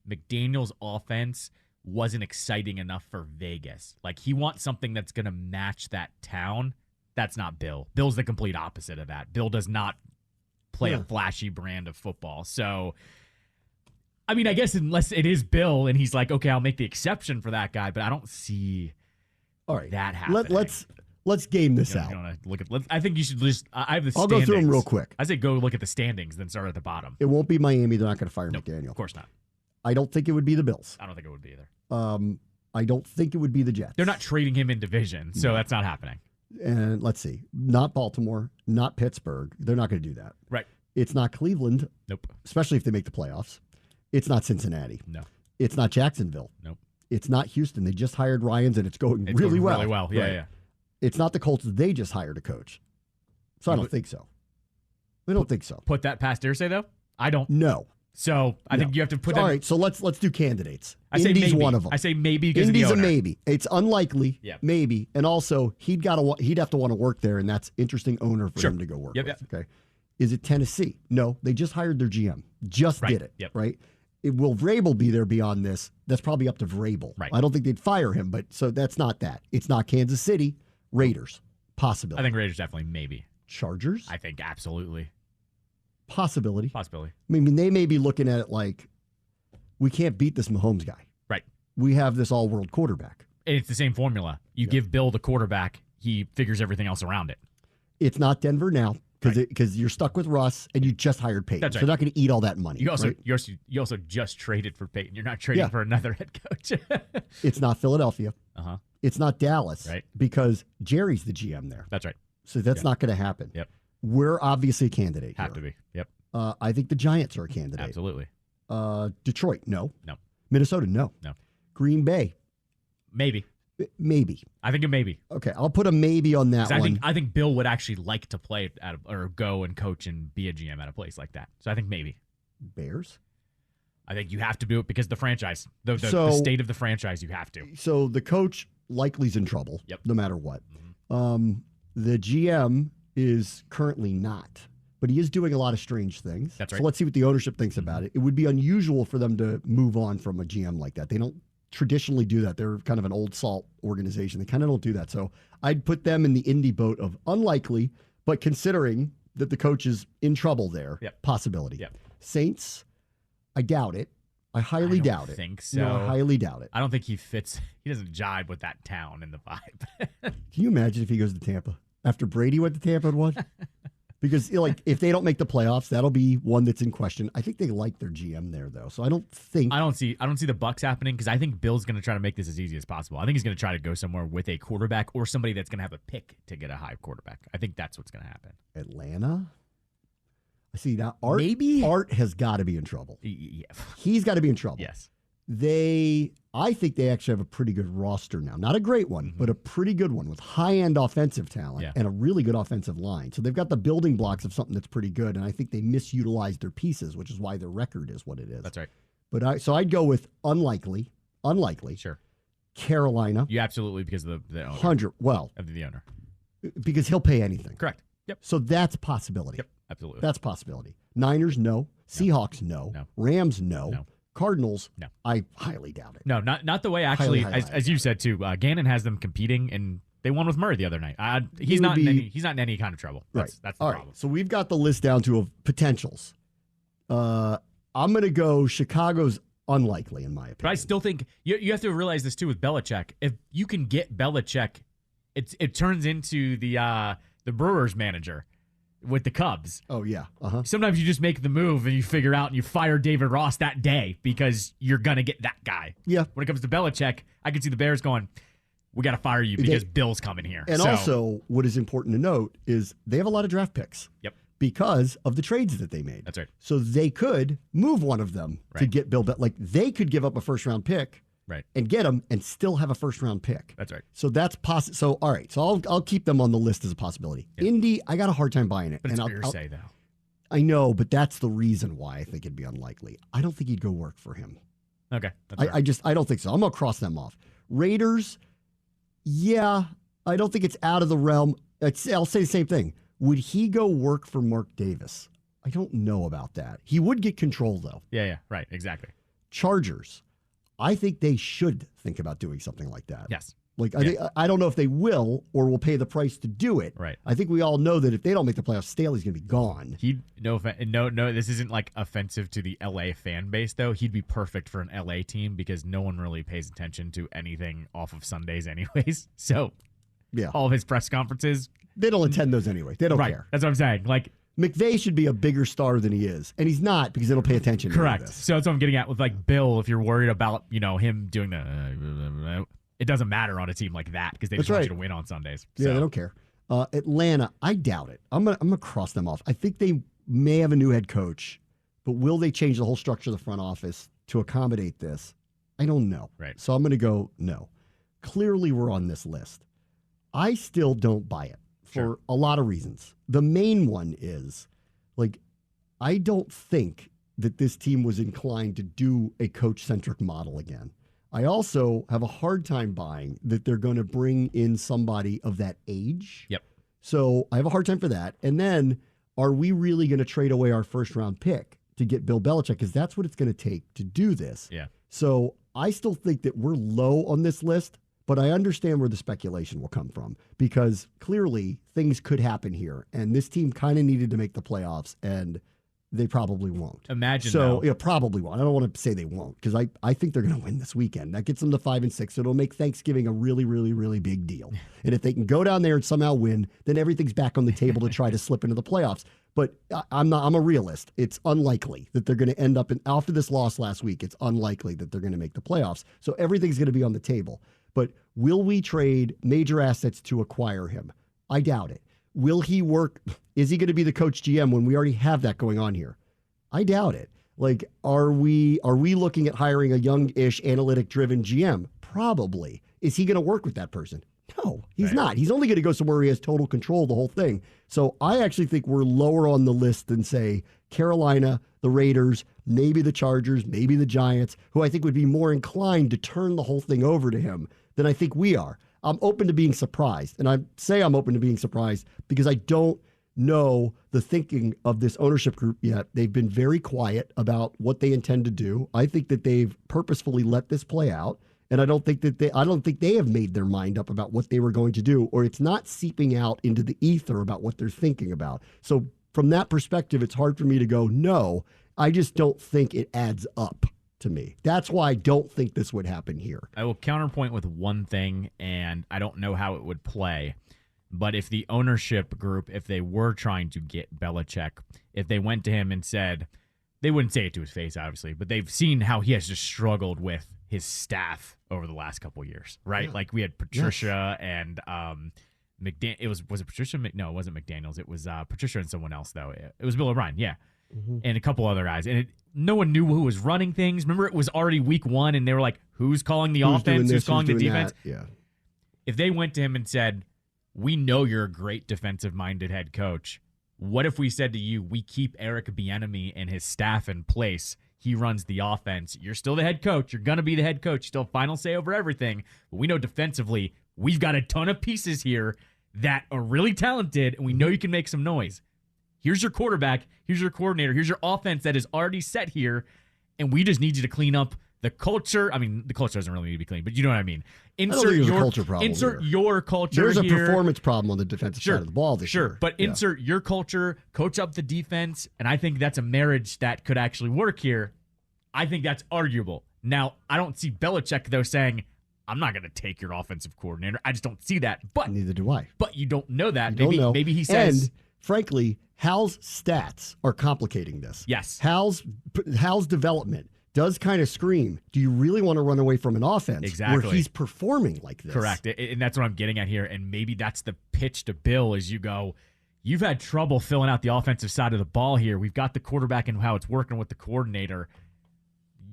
McDaniels' offense wasn't exciting enough for Vegas. Like he wants something that's going to match that town. That's not Bill. Bill's the complete opposite of that. Bill does not play a flashy brand of football. So, I mean, I guess unless it is Bill and he's like, okay, I'll make the exception for that guy, but I don't see that happening. Let's game this out. I think you should just. I have the. I'll standings. go through them real quick. I say go look at the standings, then start at the bottom. It won't be Miami. They're not going to fire McDaniel. Of course not. I don't think it would be the Bills. I don't think it would be either. I don't think it would be the Jets. They're not trading him in division, so that's not happening. And let's see. Not Baltimore, not Pittsburgh. They're not going to do that. Right. It's not Cleveland. Nope. Especially if they make the playoffs. It's not Cincinnati. No. It's not Jacksonville. Nope. It's not Houston. They just hired Ryans, and it's going really well. Really well. Yeah, right. yeah. It's not the Colts. They just hired a coach. So I don't think so. I don't think so. Put that past Irsay, though? I don't. No. So I think you have to put that. All right, so let's do candidates. I say Indy's maybe. one of them. I say maybe because Indy's of the a owner. maybe. It's unlikely. Yeah. Maybe. And also he'd have to want to work there, and that's interesting owner for him to go work with. Okay. Is it Tennessee? No, they just hired their GM. Did it. Yep. Right. Will Vrabel be there beyond this? That's probably up to Vrabel. Right. I don't think they'd fire him, but so that's not that. It's not Kansas City. Raiders. Possibility. I think Raiders definitely maybe. Chargers? I think absolutely. Possibility. Possibility. I mean, they may be looking at it like, we can't beat this Mahomes guy. Right. We have this all-world quarterback. And it's the same formula. You give Bill the quarterback, he figures everything else around it. It's not Denver now because you're stuck with Russ and you just hired Peyton. That's right. So they're not going to eat all that money. You also just traded for Peyton. You're not trading for another head coach. It's not Philadelphia. Uh-huh. It's not Dallas. Right. Because Jerry's the GM there. That's right. So that's not going to happen. Yep. We're obviously a candidate. Have to be. Yep. I think the Giants are a candidate. Absolutely. Detroit, no. No. Minnesota, no. No. Green Bay, maybe. Maybe. I think a maybe. Okay, I'll put a maybe on that one. I think Bill would actually like to play or go and coach and be a GM at a place like that. So I think maybe. Bears? I think you have to do it because the franchise, the state of the franchise, you have to. So the coach likely's in trouble, Yep. no matter what. The GM is currently not, but he is doing a lot of strange things. That's right. So let's see what the ownership thinks about it. It would be unusual for them to move on from a GM like that. They don't traditionally do that. They're kind of an old salt organization. They kind of don't do that. So I'd put them in the indie boat of unlikely, but considering that the coach is in trouble there, possibility. Yep. Saints, I doubt it. I highly doubt it. I think so. No, I highly doubt it. I don't think he fits. He doesn't jibe with that town and the vibe. Can you imagine if he goes to Tampa after Brady went to Tampa and won? Because like if they don't make the playoffs, that'll be one that's in question. I think they like their GM there though, so I don't see the Bucs happening because I think Bill's going to try to make this as easy as possible. I think he's going to try to go somewhere with a quarterback or somebody that's going to have a pick to get a high quarterback. I think that's what's going to happen. Atlanta. I see now. Art has got to be in trouble. Yeah. He's got to be in trouble. Yes. I think they actually have a pretty good roster now. Not a great one, but a pretty good one with high-end offensive talent and a really good offensive line. So they've got the building blocks of something that's pretty good, and I think they misutilized their pieces, which is why their record is what it is. That's right. But so I'd go with unlikely. Sure. Carolina. You absolutely because of the owner. Of the owner. Because he'll pay anything. Correct. Yep. So that's a possibility. Yep. Absolutely. That's a possibility. Niners, no. Seahawks, no. Rams, no. Cardinals, no. I highly doubt it. No, not the way actually, as you said too. Gannon has them competing, and they won with Murray the other night. He's not in any kind of trouble. That's the problem. Right. So we've got the list down to potentials. I'm going to go Chicago's unlikely in my opinion. But I still think you have to realize this too with Belichick. If you can get Belichick, it turns into the Brewers manager with the Cubs. Oh, yeah. Sometimes you just make the move and you figure out and you fire David Ross that day because you're going to get that guy. Yeah. When it comes to Belichick, I can see the Bears going, we got to fire you because Bill's coming here. And also, what is important to note is they have a lot of draft picks. Yep. Because of the trades that they made. That's right. So they could move one of them to get Bill Belichick. Like they could give up a first-round pick and get him and still have a first-round pick. That's right. So that's possible. So, all right. So I'll keep them on the list as a possibility. Yep. Indy, I got a hard time buying it. But it's hearsay, though. I know, but that's the reason why I think it'd be unlikely. I don't think he'd go work for him. Okay. I don't think so. I'm going to cross them off. Raiders, yeah, I don't think it's out of the realm. I'll say the same thing. Would he go work for Mark Davis? I don't know about that. He would get control, though. Yeah, right, exactly. Chargers, I think they should think about doing something like that. Yes. I don't know if they will or will pay the price to do it. Right. I think we all know that if they don't make the playoffs, Staley's going to be gone. No, this isn't like offensive to the LA fan base, though. He'd be perfect for an LA team because no one really pays attention to anything off of Sundays anyways. So all of his press conferences, they don't attend those anyway. They don't care. That's what I'm saying. Like McVay should be a bigger star than he is, and he's not because they don't pay attention. Correct. To so that's what I'm getting at with like Bill. If you're worried about him doing the, it doesn't matter on a team like that because they just want you to win on Sundays. Yeah, so. They don't care. Atlanta, I doubt it. I'm gonna cross them off. I think they may have a new head coach, but will they change the whole structure of the front office to accommodate this? I don't know. Right. So I'm gonna go no. Clearly, we're on this list. I still don't buy it. For a lot of reasons. The main one is, I don't think that this team was inclined to do a coach-centric model again. I also have a hard time buying that they're going to bring in somebody of that age. Yep. So I have a hard time for that. And then, are we really going to trade away our first-round pick to get Bill Belichick? Because that's what it's going to take to do this. Yeah. So I still think that we're low on this list. But I understand where the speculation will come from because clearly things could happen here. And this team kind of needed to make the playoffs, and they probably won't. Imagine so, probably won't. I don't want to say they won't because I think they're going to win this weekend. That gets them to 5-6. So it'll make Thanksgiving a really, really, really big deal. And if they can go down there and somehow win, then everything's back on the table to try to slip into the playoffs. But I'm a realist. It's unlikely that they're going to end up after this loss last week. It's unlikely that they're going to make the playoffs. So everything's going to be on the table. But will we trade major assets to acquire him? I doubt it. Will he work? Is he going to be the coach GM when we already have that going on here? I doubt it. Are we looking at hiring a young-ish, analytic-driven GM? Probably. Is he going to work with that person? No, he's not. He's only going to go somewhere where he has total control of the whole thing. So I actually think we're lower on the list than, say, Carolina, the Raiders, maybe the Chargers, maybe the Giants, who I think would be more inclined to turn the whole thing over to him than I think we are. I'm open to being surprised. And I say I'm open to being surprised because I don't know the thinking of this ownership group yet. They've been very quiet about what they intend to do. I think that they've purposefully let this play out. And I don't think they have made their mind up about what they were going to do, or it's not seeping out into the ether about what they're thinking about. So from that perspective, it's hard for me to go, no, I just don't think it adds up to me. That's why I don't think this would happen here. I will counterpoint with one thing, and I don't know how it would play. But if the ownership group, if they were trying to get Belichick, if they went to him and said, they wouldn't say it to his face, obviously, but they've seen how he has just struggled with his staff over the last couple of years, right? Yeah. Like we had Patricia and McDaniel. Was it Patricia? No, it wasn't McDaniels. It was Patricia and someone else, though. It was Bill O'Brien, yeah. Mm-hmm. And a couple other guys. And no one knew who was running things. Remember, it was already week one, and they were like, who's calling the offense? Who's calling the defense? That? Yeah. If they went to him and said, we know you're a great defensive-minded head coach. What if we said to you, we keep Eric Bieniemy and his staff in place? He runs the offense. You're still the head coach. You're going to be the head coach. Still final say over everything. But we know defensively, we've got a ton of pieces here that are really talented, and we know you can make some noise. Here's your quarterback. Here's your coordinator. Here's your offense that is already set here, and we just need you to clean up the culture. I mean, the culture doesn't really need to be clean, but you know what I mean. Insert your culture problem. Insert your culture. There's here. A performance problem on the defensive side of the ball this year. But insert your culture, coach up the defense, and I think that's a marriage that could actually work here. I think that's arguable. Now, I don't see Belichick, though, saying, I'm not going to take your offensive coordinator. I just don't see that. But neither do I. But you don't know that. Maybe he says. And frankly, Hal's stats are complicating this. Yes. Hal's development does kind of scream, do you really want to run away from an offense where he's performing like this? Correct. And that's what I'm getting at here. And maybe that's the pitch to Bill as you go, you've had trouble filling out the offensive side of the ball here. We've got the quarterback and how it's working with the coordinator.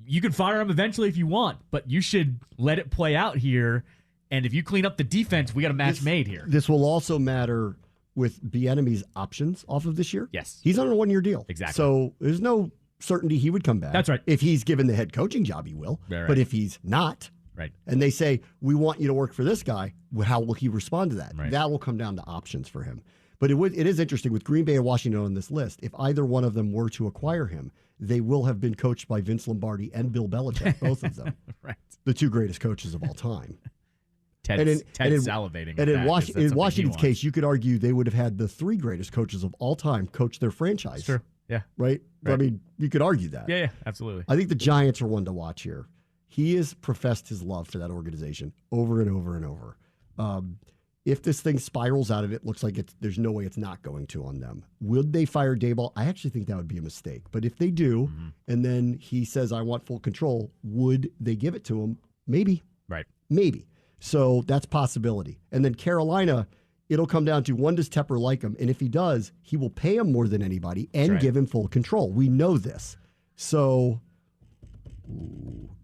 You can fire him eventually if you want, but you should let it play out here. And if you clean up the defense, we got a match made here. This will also matter with Bieniemy's options off of this year. Yes. He's on a one-year deal. Exactly. So there's no certainty he would come back. That's right. If he's given the head coaching job, he will. Right. But if he's not, right, and they say, we want you to work for this guy, how will he respond to that? Right. That will come down to options for him. But it is interesting with Green Bay and Washington on this list. If either one of them were to acquire him, they will have been coached by Vince Lombardi and Bill Belichick, both of them. Right. The two greatest coaches of all time. Ted's salivating. And in Washington's case, you could argue they would have had the three greatest coaches of all time coach their franchise. Sure. Yeah. Right? I mean, you could argue that. Yeah, absolutely. I think the Giants are one to watch here. He has professed his love for that organization over and over and over. If this thing spirals out of it, looks like there's no way it's not going to on them. Would they fire Daboll? I actually think that would be a mistake. But if they do, and then he says, I want full control, would they give it to him? Maybe. Right. Maybe. So that's possibility. And then Carolina, it'll come down to, one, does Tepper like him? And if he does, he will pay him more than anybody and give him full control. We know this. So,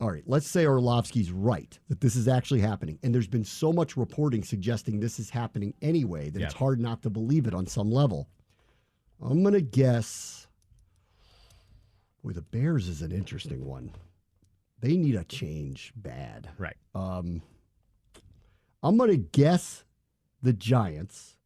all right, let's say Orlovsky's right, that this is actually happening. And there's been so much reporting suggesting this is happening anyway that it's hard not to believe it on some level. I'm going to guess, the Bears is an interesting one. They need a change bad. Right. I'm going to guess the Giants,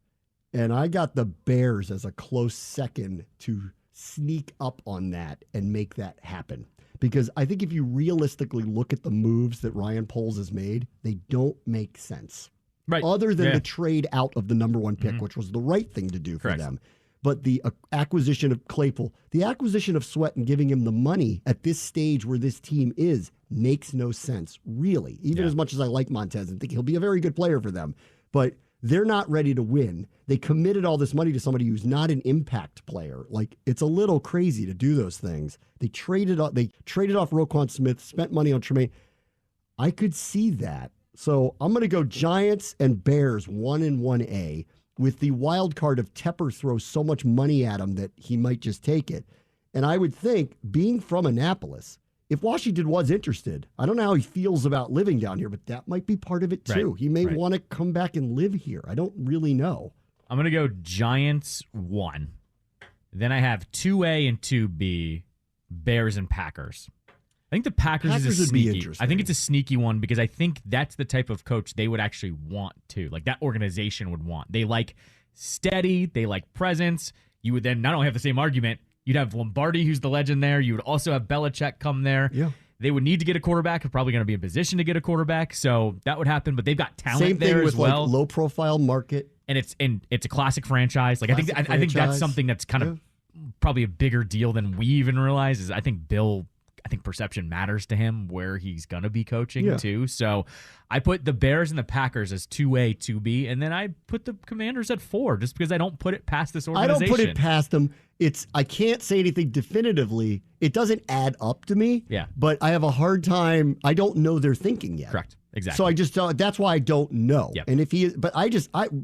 and I got the Bears as a close second to sneak up on that and make that happen. Because I think if you realistically look at the moves that Ryan Poles has made, they don't make sense. Right. Other than the trade out of the number one pick, which was the right thing to do for them. But the acquisition of Claypool, the acquisition of Sweat and giving him the money at this stage where this team is makes no sense, really. Even as much as I like Montez and think he'll be a very good player for them. But they're not ready to win. They committed all this money to somebody who's not an impact player. Like, it's a little crazy to do those things. They traded off Roquan Smith, spent money on Tremaine. I could see that. So I'm going to go Giants and Bears 1 and 1A with the wild card of Tepper throws so much money at him that he might just take it. And I would think, being from Annapolis, if Washington was interested, I don't know how he feels about living down here, but that might be part of it too. Right, He may right. want to come back and live here. I don't really know. I'm going to go Giants 1. Then I have 2A and 2B, Bears and Packers. I think the Packers Packers is a would be sneaky. interesting. I think it's a sneaky one because I think that's the type of coach they would actually want to. Like that organization would want. They like steady. They like presence. You would then not only have the same argument, you'd have Lombardi, who's the legend there. You would also have Belichick come there. Yeah. They would need to get a quarterback. They're probably going to be in position to get a quarterback. So that would happen. But they've got talent Same thing there with as well. like low profile market. And it's a classic franchise. Like I think that's franchise. something that's kind of probably a bigger deal than we even realize. Is I think perception matters to him where he's gonna be coaching too. So I put the Bears and the Packers as 2A, 2B, and then I put the Commanders at 4 just because I don't put it past this organization. I don't put it past them. I can't say anything definitively. It doesn't add up to me. Yeah. But I have a hard time. I don't know their thinking yet. Correct. Exactly. So I just that's why I don't know. Yep. And if he is, but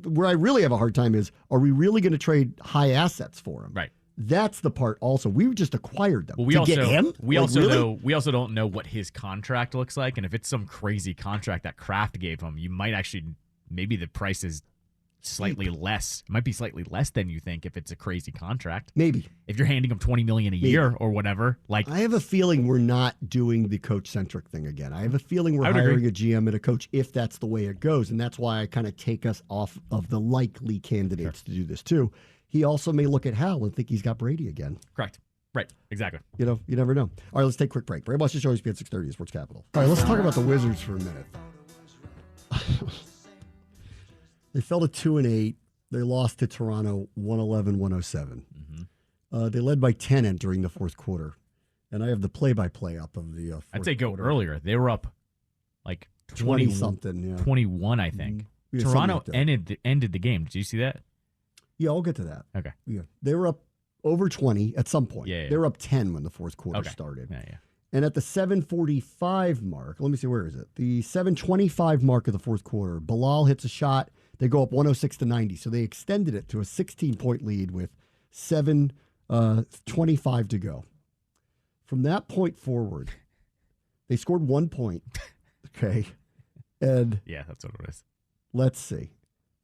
where I really have a hard time is, are we really going to trade high assets for him? Right. That's the part. Also, we just acquired them. Well, we to also get him. we Like, also really? know we also don't know what his contract looks like, and if it's some crazy contract that Kraft gave him, you might actually maybe the price is slightly less. It might be slightly less than you think if it's a crazy contract. Maybe. If you're handing him $20 million a year or whatever, like I have a feeling we're not doing the coach-centric thing again. I have a feeling we're I would hiring agree. a GM and a coach if that's the way it goes, and that's why I kind of take us off of the likely candidates to do this too. He also may look at Hal and think he's got Brady again. correct. Right. Exactly. You know, you never know. All right, let's take a quick break. Brady Watch the Show, ESPN 630, Sports Capital. All right, let's talk about the Wizards for a minute. They fell to 2-8. They lost to Toronto 111-107. They led by 10 entering the fourth quarter. And I have the play-by-play up of the fourth I'd say go quarter. earlier. They were up like 20-something, yeah. 21, I think. Yeah, something Toronto like that. ended the game. Did you see that? Yeah, I'll get to that. Okay. Yeah, they were up over 20 at some point. Yeah. They were up 10 when the fourth quarter Okay. started. Yeah. And at the 7:45 mark, let me see, where is it? The 7:25 mark of the fourth quarter, Bilal hits a shot. They go up 106-90. So they extended it to a 16-point lead with 7:25 to go. From that point forward, they scored 1 point. Okay. And Yeah, that's what it is. let's see.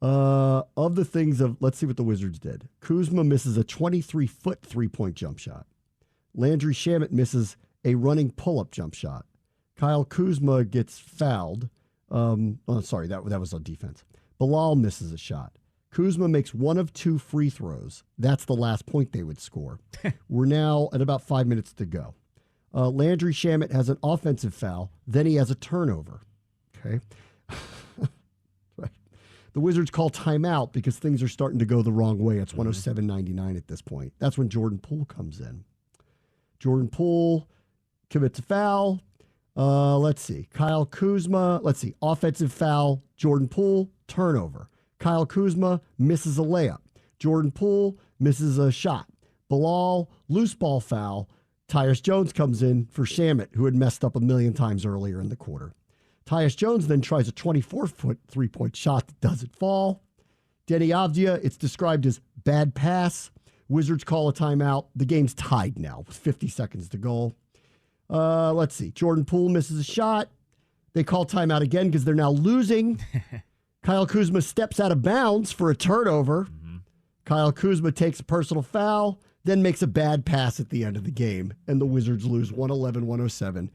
Of the things let's see what the Wizards did. Kuzma misses a 23-foot three-point jump shot. Landry Shamet misses a running pull-up jump shot. Kyle Kuzma gets fouled. Sorry, that was on defense. Bilal misses a shot. Kuzma makes one of 2 free throws. That's the last point they would score. We're now at about 5 minutes to go. Landry Shamet has an offensive foul. Then he has a turnover. Okay. Right. The Wizards call timeout because things are starting to go the wrong way. It's 107-99 at this point. That's when Jordan Poole comes in. Jordan Poole commits a foul. Let's see. Kyle Kuzma. Let's see. Offensive foul. Jordan Poole. Turnover. Kyle Kuzma misses a layup. Jordan Poole misses a shot. Bilal, loose ball foul. Tyus Jones comes in for Shamet, who had messed up a million times earlier in the quarter. Tyus Jones then tries a 24-foot three-point shot that doesn't fall. Denny Avdia, it's described as bad pass. Wizards call a timeout. The game's tied now with 50 seconds to go. Let's see. Jordan Poole misses a shot. They call timeout again because they're now losing. Kyle Kuzma steps out of bounds for a turnover. Kyle Kuzma takes a personal foul, then makes a bad pass at the end of the game, and the Wizards lose 111-107.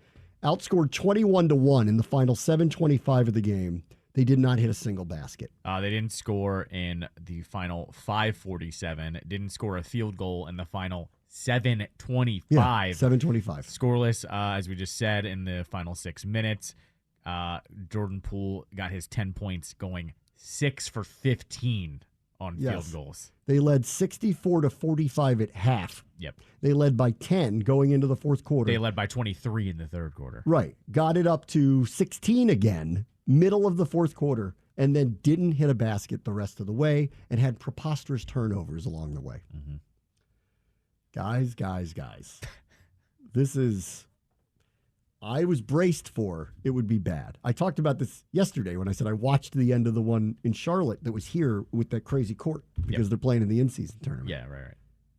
Outscored 21-1 in the final 7:25 of the game. They did not hit a single basket. They didn't score in the final 5:47. Didn't score a field goal in the final 7:25. Yeah, 7:25. Scoreless, as we just said, in the final 6 minutes. Jordan Poole got his 10 points, going 6 for 15 on field goals. They led 64-45 at half. Yep. They led by 10 going into the fourth quarter. They led by 23 in the third quarter. Right. Got it up to 16 again, middle of the fourth quarter, and then didn't hit a basket the rest of the way and had preposterous turnovers along the way. Mm-hmm. Guys. This is... I was braced for it would be bad. I talked about this yesterday when I said I watched the end of the one in Charlotte that was here with that crazy court because they're playing in the in-season tournament. Yeah, right.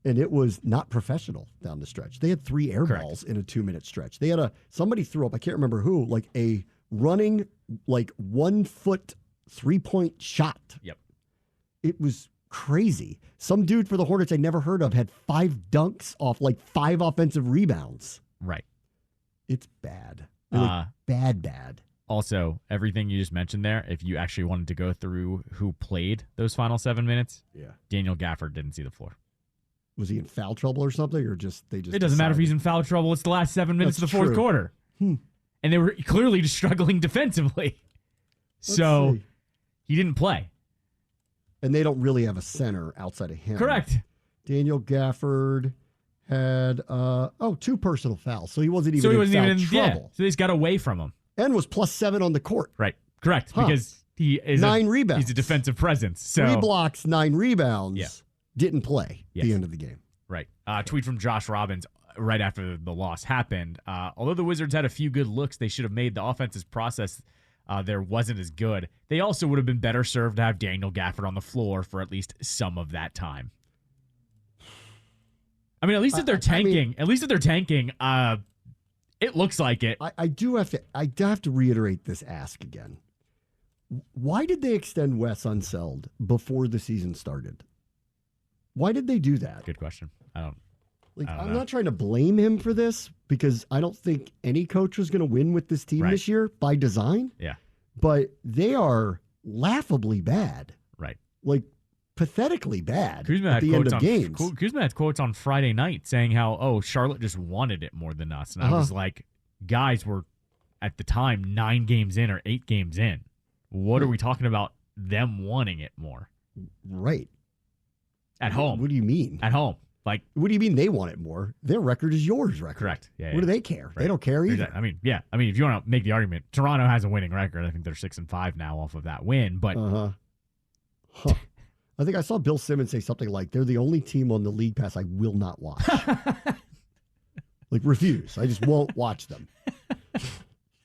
and it was not professional down the stretch. They had 3 air balls in a 2-minute stretch. They had somebody threw up, I can't remember who, like a running, like 1 foot 3-point shot. Yep. It was crazy. Some dude for the Hornets I never heard of had 5 dunks off like 5 offensive rebounds. Right. It's bad. Like, bad. Also, everything you just mentioned there, if you actually wanted to go through who played those final 7 minutes, Daniel Gafford didn't see the floor. Was he in foul trouble or something, or they just? It doesn't matter if he's in foul trouble. It's the last 7 minutes of the fourth quarter, and they were clearly just struggling defensively. So he didn't play, and they don't really have a center outside of him. Correct. Daniel Gafford had 2 personal fouls, so he wasn't even in foul trouble. Yeah, so he's got away from him. And was +7 on the court. Right. Correct. Because he is 9 rebounds. He's a defensive presence. So 3 blocks, 9 rebounds. Yeah. Didn't play at the end of the game. Right. Tweet from Josh Robbins right after the loss happened. Although the Wizards had a few good looks they should have made, the offense's process there wasn't as good. They also would have been better served to have Daniel Gafford on the floor for at least some of that time. I mean, at least if they're tanking, it looks like it. I do have to reiterate this ask again. Why did they extend Wes Unseld before the season started? Why did they do that? Good question. I'm not trying to blame him for this because I don't think any coach was going to win with this team this year by design. Yeah. But they are laughably bad. Right. Like pathetically bad Kuzma at the end of games. Kuzma had quotes on Friday night saying how, Charlotte just wanted it more than us. And I was like, guys were at the time 9 games in or 8 games in. What are we talking about them wanting it more? Right. At home. What do you mean? At home. Like, what do you mean they want it more? Their record is yours record. Correct. Yeah. What do they care? Right. They don't care either. I mean, if you want to make the argument, Toronto has a winning record. I think they're 6-5 now off of that win. But I think I saw Bill Simmons say something like, they're the only team on the League Pass I will not watch. Like, refuse. I just won't watch them.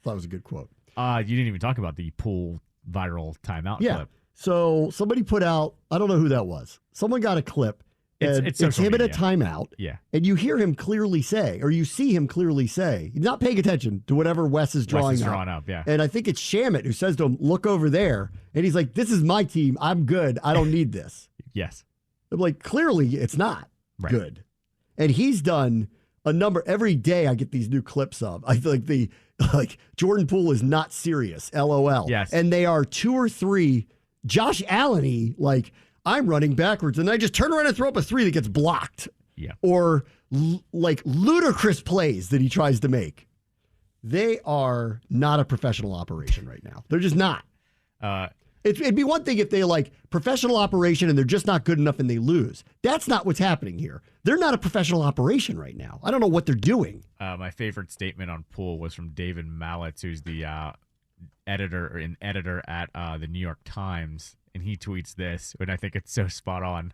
Thought it was a good quote. You didn't even talk about the pool viral timeout clip. So somebody put out, I don't know who that was. Someone got a clip. It's him at a timeout. Yeah. And you hear him clearly say, or you see him clearly say, he's not paying attention to whatever Wes is drawing up. Yeah. And I think it's Shamet who says to him, look over there. And he's like, this is my team. I'm good. I don't need this. Yes. I'm like, clearly it's not good. And he's done a number. Every day I get these new clips of. I feel like Jordan Poole is not serious. LOL. Yes. And they are 2 or 3 Josh Allen-y, like, I'm running backwards, and I just turn around and throw up a 3 that gets blocked. Yeah. Or like ludicrous plays that he tries to make. They are not a professional operation right now. They're just not. It'd be one thing if they like professional operation and they're just not good enough and they lose. That's not what's happening here. They're not a professional operation right now. I don't know what they're doing. My favorite statement on Poole was from David Mallitz, who's the editor at the New York Times. And he tweets this, and I think it's so spot on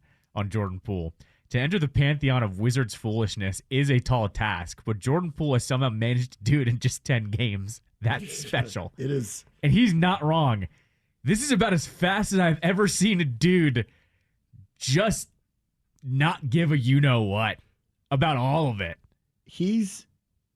Jordan Poole. To enter the pantheon of Wizards foolishness is a tall task, but Jordan Poole has somehow managed to do it in just 10 games. That's special. It is. And he's not wrong. This is about as fast as I've ever seen a dude just not give a you-know-what about all of it. He's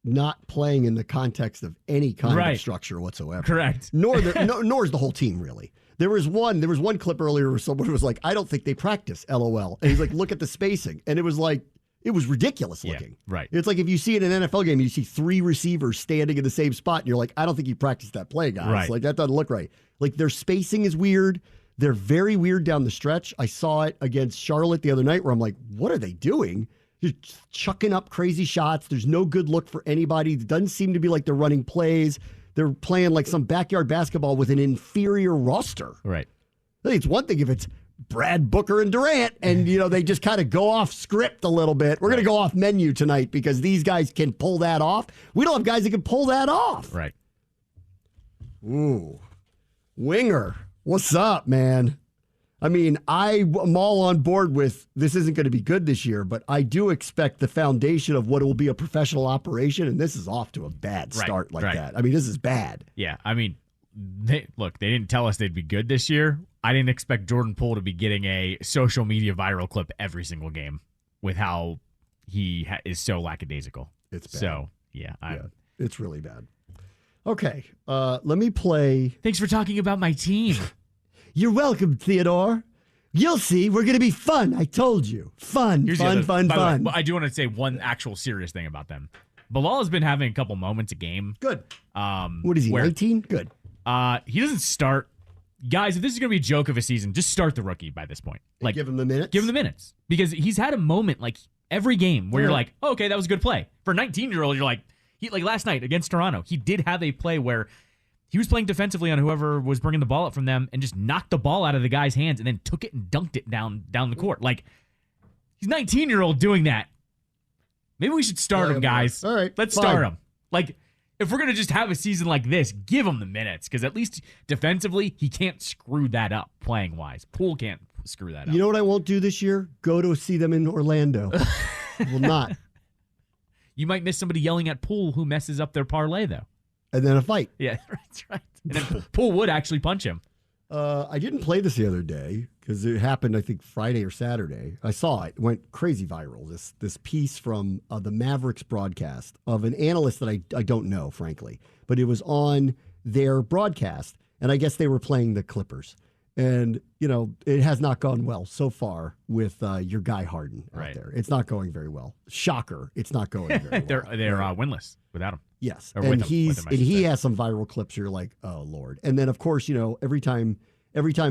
not playing in the context of any kind of structure whatsoever. Correct. Nor is the whole team, really. There was one clip earlier where someone was like, I don't think they practice, LOL. And he's like, look at the spacing. And it was like, it was ridiculous looking. Yeah, right. It's like if you see it in an NFL game, you see 3 receivers standing in the same spot, and you're like, I don't think you practiced that play, guys. Right. Like, that doesn't look right. Like, their spacing is weird. They're very weird down the stretch. I saw it against Charlotte the other night where I'm like, what are they doing? They're chucking up crazy shots. There's no good look for anybody. It doesn't seem to be like they're running plays. They're playing like some backyard basketball with an inferior roster. Right. I think it's one thing if it's Brad Booker and Durant and, they just kind of go off script a little bit. We're going to go off menu tonight because these guys can pull that off. We don't have guys that can pull that off. Right. Ooh. Winger. What's up, man? I mean, I'm all on board with this isn't going to be good this year, but I do expect the foundation of what will be a professional operation, and this is off to a bad start that. I mean, this is bad. Yeah, I mean, they didn't tell us they'd be good this year. I didn't expect Jordan Poole to be getting a social media viral clip every single game. with how he is so lackadaisical. It's bad. So, yeah. It's really bad. Okay, let me play. Thanks for talking about my team. You're welcome, Theodore. You'll see. We're going to be fun. I told you. Fun. Fun. I do want to say one actual serious thing about them. Bilal has been having a couple moments a game. Good. What is he, 19? Good. He doesn't start. Guys, if this is going to be a joke of a season, just start the rookie by this point. Like, give him the minutes? Give him the minutes. Because he's had a moment like every game where you're like, oh, okay, that was a good play. For a 19-year-old, you're like last night against Toronto, he did have a play where he was playing defensively on whoever was bringing the ball up from them and just knocked the ball out of the guy's hands and then took it and dunked it down the court. Like, he's 19-year-old doing that. Maybe we should start him, guys. All right. Let's start him. Like, if we're going to just have a season like this, give him the minutes because at least defensively, he can't screw that up playing-wise. Poole can't screw that up. You know what I won't do this year? Go to see them in Orlando. Will not. You might miss somebody yelling at Poole who messes up their parlay, though. And then a fight. Yeah, that's right. And then Poole would actually punch him. I didn't play this the other day because it happened, I think, Friday or Saturday. I saw it. It went crazy viral. This piece from the Mavericks broadcast of an analyst that I don't know, frankly. But it was on their broadcast, and I guess they were playing the Clippers. And, it has not gone well so far with your guy Harden out there. It's not going very well. Shocker. It's not going very well. They're winless without him. Yes. Or and with him, he has some viral clips. You're like, oh, Lord. And then, of course, every time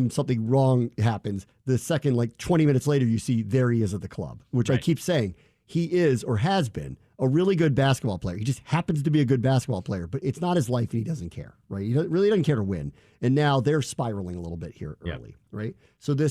something wrong happens, the second, 20 minutes later, you see there he is at the club, which I keep saying he is or has been a really good basketball player. He just happens to be a good basketball player, but it's not his life and he doesn't care, right? He really doesn't care to win. And now they're spiraling a little bit here early, right? So do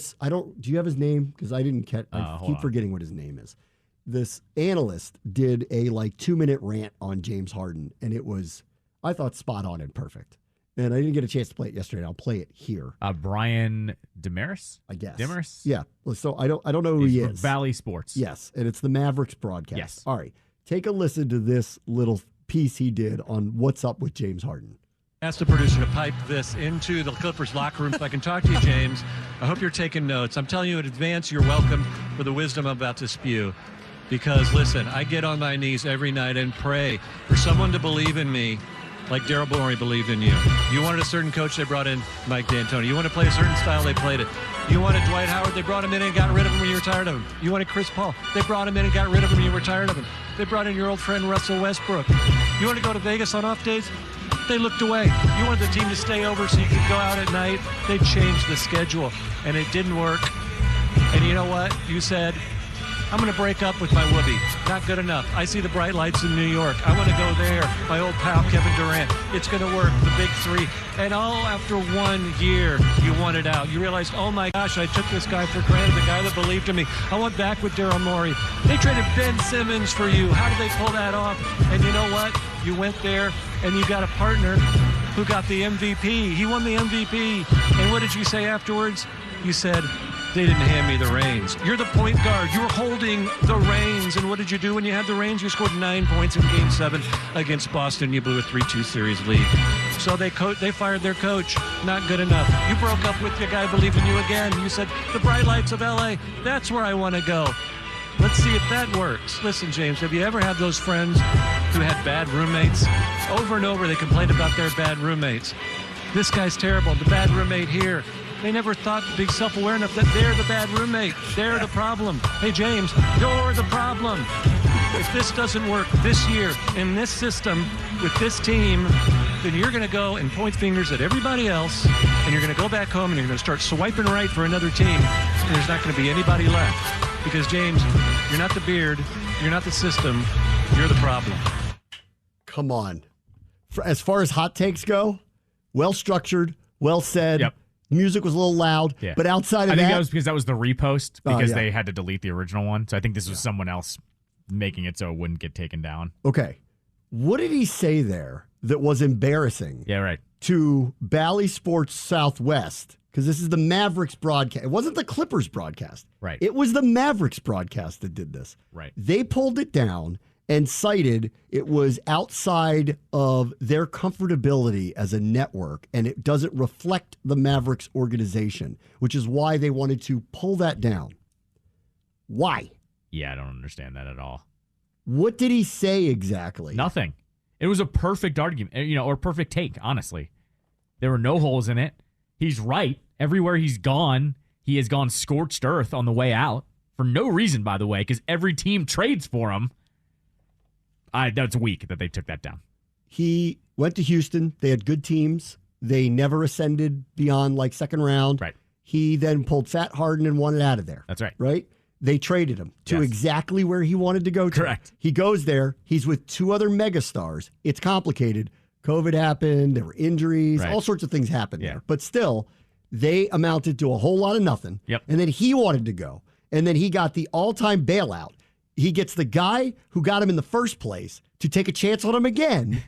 you have his name? Because I didn't catch, I keep forgetting what his name is. This analyst did a 2-minute rant on James Harden, and it was, I thought, spot on and perfect. And I didn't get a chance to play it yesterday. I'll play it here. Brian Damaris? I guess. Damaris? Yeah. So I don't know who he is. Valley Sports. Yes, and it's the Mavericks broadcast. Yes. All right. Take a listen to this little piece he did on what's up with James Harden. Ask the producer to pipe this into the Clippers locker room. If I can talk to you, James, I hope you're taking notes. I'm telling you in advance, you're welcome for the wisdom I'm about to spew. Because, listen, I get on my knees every night and pray for someone to believe in me like Daryl Morey believed in you. You wanted a certain coach, they brought in Mike D'Antoni. You want to play a certain style, they played it. You wanted Dwight Howard, they brought him in and got rid of him when you were tired of him. You wanted Chris Paul, they brought him in and got rid of him when you were tired of him. They brought in your old friend Russell Westbrook. You want to go to Vegas on off days? They looked away. You wanted the team to stay over so you could go out at night. They changed the schedule, and it didn't work. And you know what? You said, I'm going to break up with my whoopee. Not good enough. I see the bright lights in New York. I want to go there. My old pal, Kevin Durant. It's going to work. The big three. And all after 1 year, you wanted out. You realized, oh my gosh, I took this guy for granted, the guy that believed in me. I went back with Daryl Morey. They traded Ben Simmons for you. How did they pull that off? And you know what? You went there and you got a partner who got the MVP. He won the MVP. And what did you say afterwards? You said, they didn't hand me the reins. You're the point guard. You were holding the reins. And what did you do when you had the reins? You scored 9 points in Game 7 against Boston. You blew a 3-2 series lead. So they fired their coach. Not good enough. You broke up with the guy believing you again. You said, the bright lights of L.A., that's where I want to go. Let's see if that works. Listen, James, have you ever had those friends who had bad roommates? Over and over, they complained about their bad roommates. This guy's terrible. The bad roommate here. They never thought to be self-aware enough that they're the bad roommate. They're the problem. Hey, James, you're the problem. If this doesn't work this year in this system with this team, then you're going to go and point fingers at everybody else, and you're going to go back home and you're going to start swiping right for another team, and there's not going to be anybody left. Because, James, you're not the beard, you're not the system, you're the problem. Come on. As far as hot takes go, well-structured, well said. Yep. Music was a little loud, but outside of that... I think that was because that was the repost, because they had to delete the original one. So I think this was someone else making it so it wouldn't get taken down. Okay. What did he say there that was embarrassing to Bally Sports Southwest? Because this is the Mavericks broadcast. It wasn't the Clippers broadcast. Right. It was the Mavericks broadcast that did this. Right. They pulled it down and cited it was outside of their comfortability as a network, and it doesn't reflect the Mavericks organization, which is why they wanted to pull that down. Why? Yeah, I don't understand that at all. What did he say exactly? Nothing. It was a perfect argument, or perfect take, honestly. There were no holes in it. He's right. Everywhere he's gone, he has gone scorched earth on the way out. For no reason, by the way, because every team trades for him. That's weak that they took that down. He went to Houston. They had good teams. They never ascended beyond second round. Right. He then pulled Fat Harden and wanted out of there. That's right. Right? They traded him to Yes. exactly where he wanted to go to. Correct. He goes there. He's with two other megastars. It's complicated. COVID happened. There were injuries. Right. All sorts of things happened Yeah. there. But still, they amounted to a whole lot of nothing. Yep. And then he wanted to go. And then he got the all-time bailout. He gets the guy who got him in the first place to take a chance on him again,